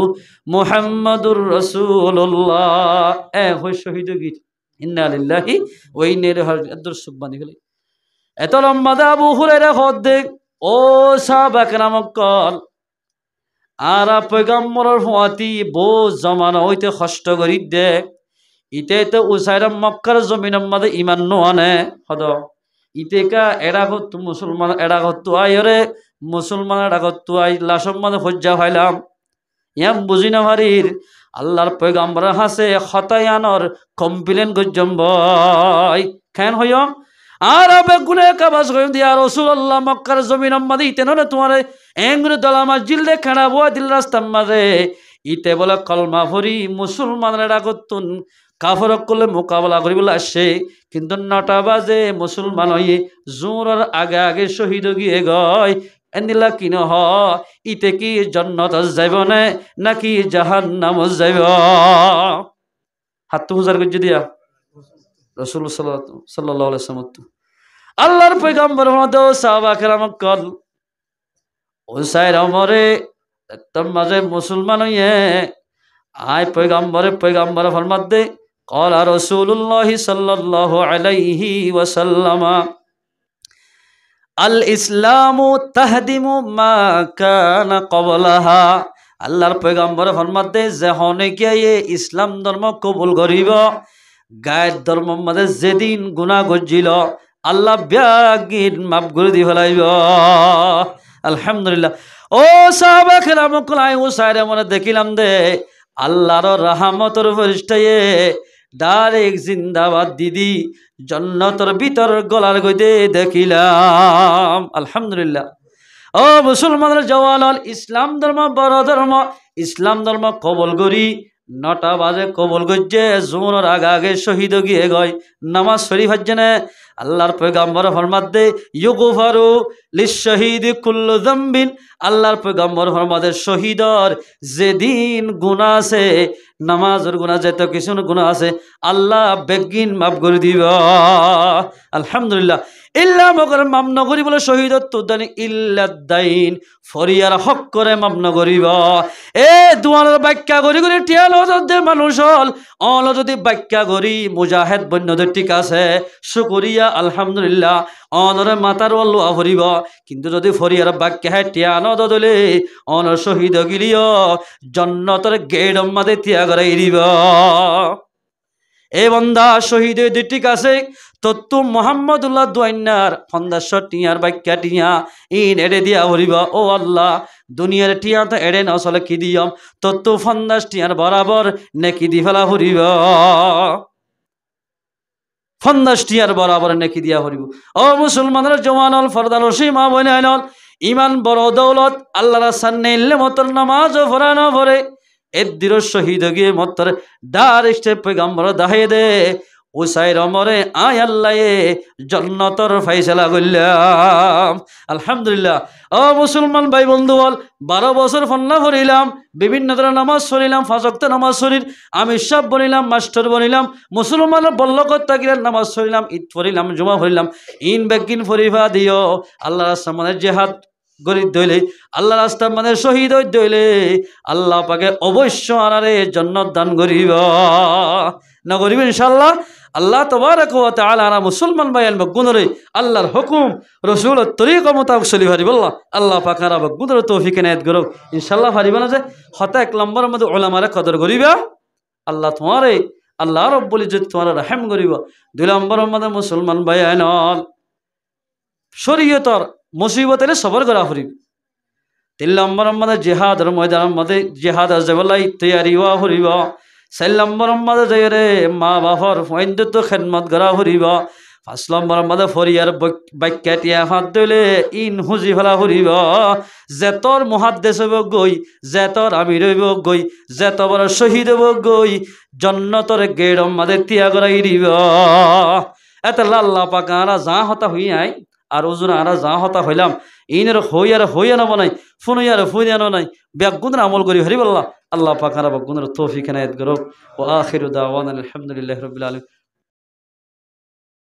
মুহাম্মাদুর রাসূলুল্লাহ এ হই শহীদ গীত ইন্না লিল্লাহি ওয়া ইন্না ইলাইহি রাজিউন সুবহান গেলে এত লম্বা দা আবু হুরায়রা হদ্দে ও সাহাবা কেরাম কল আর পয়গম্বরের ফুয়াতি বো জমানা হইতে কষ্ট করি দে ইতে তো উসাইরাম মক্কার জমিনের মধ্যে ইমান নো আনে হদ ইতেকা এরা করতো মুসলমান এরা করতো আইরে মুসলমান এরা করতো আই লাসম মানে হজ্জা হইলাম ইয়াম বুঝি না ভারির আল্লাহর পয়গম্বর হাসে খতায়ানর কমপ্লেন গজ্জম বয় কেন হইয় আর আবে গুনে কাবাস কইম দিয়া রাসূলুল্লাহ মক্কার জমিনের মধ্যে ইতে নরে তোমারে এঙ্গুরে দলামা জিলদে খানা বুয়া দিল রাস্তার মাঝে ইতে বলে কলমা ভরি মুসলমানরা এরা করতুন কাফর করলে মোকাবেলা করিবলে আসে কিন্তু 9টা বাজে মুসলমান হয়ে জোরের আগে আগে শহীদ গিয়ে গয় এনিলা কিন হ ইতে কি জান্নাত যাইব না নাকি জাহান্নাম যাইব হাত হুজার গজ্জ দিয়া রাসূল সাল্লাল্লাহু আলাইহি ওয়াসাল্লাম আল্লাহর পয়গম্বর হদো সাহাবা কেরাম কল ওসাইর আমরে তোর মাঝে মুসলমান হইয়ে আয় পয়গম্বর ফরমাত দে قال رسول الله صلى الله عليه وسلم الاسلام تهدم ما كان قبلها আল্লাহর পয়গম্বর ফরমাত দে যে হনে গিয়ে ইসলাম ধর্ম কবুল করিব গায়ের ধর্ম মধ্যে যেদিন গুনাহ গজিল আল্লাহ ব্যাগিন মাফ করে দি ফেলাইব আলহামদুলিল্লাহ ও সাহাবা কেরাম কলাই ও সাইরে মনে দেখিলাম দে আল্লাহর রহমতের ফেরেশতায়ে ডাইরেক্ট জিন্দাবাদ দিদি জান্নাতের ভিতর গলার গইতে দেখিলাম আলহামদুলিল্লাহ ও মুসলমানের জওয়ান ইসলাম ধর্ম বড় ধর্ম ইসলাম ধর্ম কবুল করি 9টা বাজে কবুল গজ্জে জোনের আগে আগে শহীদ গিয়ে গয় নামাজ শরীফ হজ্জনে আল্লাহর পয়গম্বর ফরমাত দে ইউগফারু লিশ-শাহীদ কুল্লু যামবিন আল্লাহর পয়গম্বর ফরমাত দে শহীদর যেদিন গুনাহ আছে নামাজের গুনাহ যত কিছু গুনাহ আছে আল্লাহ বেগিন মাফ করে দিব আলহামদুলিল্লাহ ইল্লা মগর মাফ ন করি বলে শহীদত্ব দানি ইল্লাদাইন ফরিয়ার হক করে মাফ ন করিব এ দুয়ার ব্যাখ্যা করি করি টিয়াল দে মানুষ হল অল যদি ব্যাখ্যা করি মুজাহিদ বন্যদের ঠিক আছে শুকরিয়া আলহামদুলিল্লাহ অনরে মাতার আল্লাহ ভরিব কিন্তু যদি ফরিয়ার ব্যাখ্যা টিয়া ন দলে অনর শহীদ গিলিও জান্নাতের গেট মাদে তিয়া করে দিব এ বন্দা শহীদ ঠিক আছে তত্তু মোহাম্মদুল্লাহ দুয়াইনার 1500 টিয়ার ব্যাখ্যা টিয়া ইন এড়ে দিয়া ভরিব ও আল্লাহ দুনিয়ার টিয়া তো এড়ে না আসলে কি দিয়ম তত্তু 50 টিয়ার বরাবর নেকি দি ফেলা ভরিব 50 টিয়ার বরাবর নেকি দিয়া ভরিব ও মুসলমানের জওয়ানল ফরদাল সীমা বনাইনল ইমান বড় দৌলত আল্লাহর সামনে ইল্লে মতর নামাজ পড়ানো পড়ে এদ্দির শহীদ গিয়ে মতর ডাইরেক্ট পয়গম্বর দাহে দে উসাইর মরে আয় আল্লাহ জান্নাতের ফয়সালা করলাম আলহামদুলিল্লাহ ও মুসলমান ভাই বন্ধু বল 12 বছর ফন্না পড়িলাম বিভিন্ন ধরনের নামাজ পড়িলাম 5 ওয়াক্ত নামাজ পড়ির আমি সব বলিলাম মাস্টার বলিলাম মুসলমান বল্লকত তাকিলাম নামাজ পড়িলাম ঈদ পড়িলাম জুমা পড়িলাম ইন বেগিন ফরিফা দিও আল্লাহর সামনে জিহাদ গরিব দইলে আল্লাহ রাস্তা মানে শহীদ দইলে আল্লাহ পাকে অবশ্য আনারে জান্নাত দান করিব না করিব ইনশাআল্লাহ আল্লাহ তাবারক ওয়া তাআলা মুসলমান ভাইয়ান বগুনরে আল্লাহর হুকুম রাসূলের তরিকা মোতাবেক চলি পারিব আল্লাহ পাক আর বগুনরে তৌফিক এনায়েত করুক ইনশাআল্লাহ পারিব না যে হতা এক নম্বর মধ্যে উলামারে কদর করিবা আল্লাহ তোমারে আল্লাহ রাব্বুল ইজ্জত তোমার রহম করিব 2 নম্বর মধ্যে মুসলমান ভাইয়ান শরীয়তর মুসিবতের সবর করা ফুরিব 3 নম্বর মধ্যে জিহাদের ময়দানের মধ্যে জিহাদ আজবালাই তৈয়ারি হওয়া ফুরিব 4 নম্বর মধ্যে যাইরে মা বাবার ফয়ন্দত খেদমত করা ফুরিব আসলাম মাদে ফরিয়ার বাক্যাটিয়া হাত দিলে ইন হুজি ফেলা ফুরিব যে তোর মহাদ্দেশ হইব গই, যে তোর আমির হইব গই, যে তোর শহীদ হইব গই, জন্নতর গেড়ম মাদে তিয়া করাই দিব। এত লাল্লা পাকা আরা যা হতা হই আই আর ওজন আরা যা হতা হইলাম ইনের হইয়া না বানাই ফুনুইয়ার ফুইয়ানো নাই ব্যাগুনের আমল করি হরি বল্লাহ। আল্লাহ পাক আরা ব্যাগুনের তৌফিক এনায়েত করো। ওয়া আখিরু দাওয়ানা আলহামদুলিল্লাহি রাব্বিল আলামিন।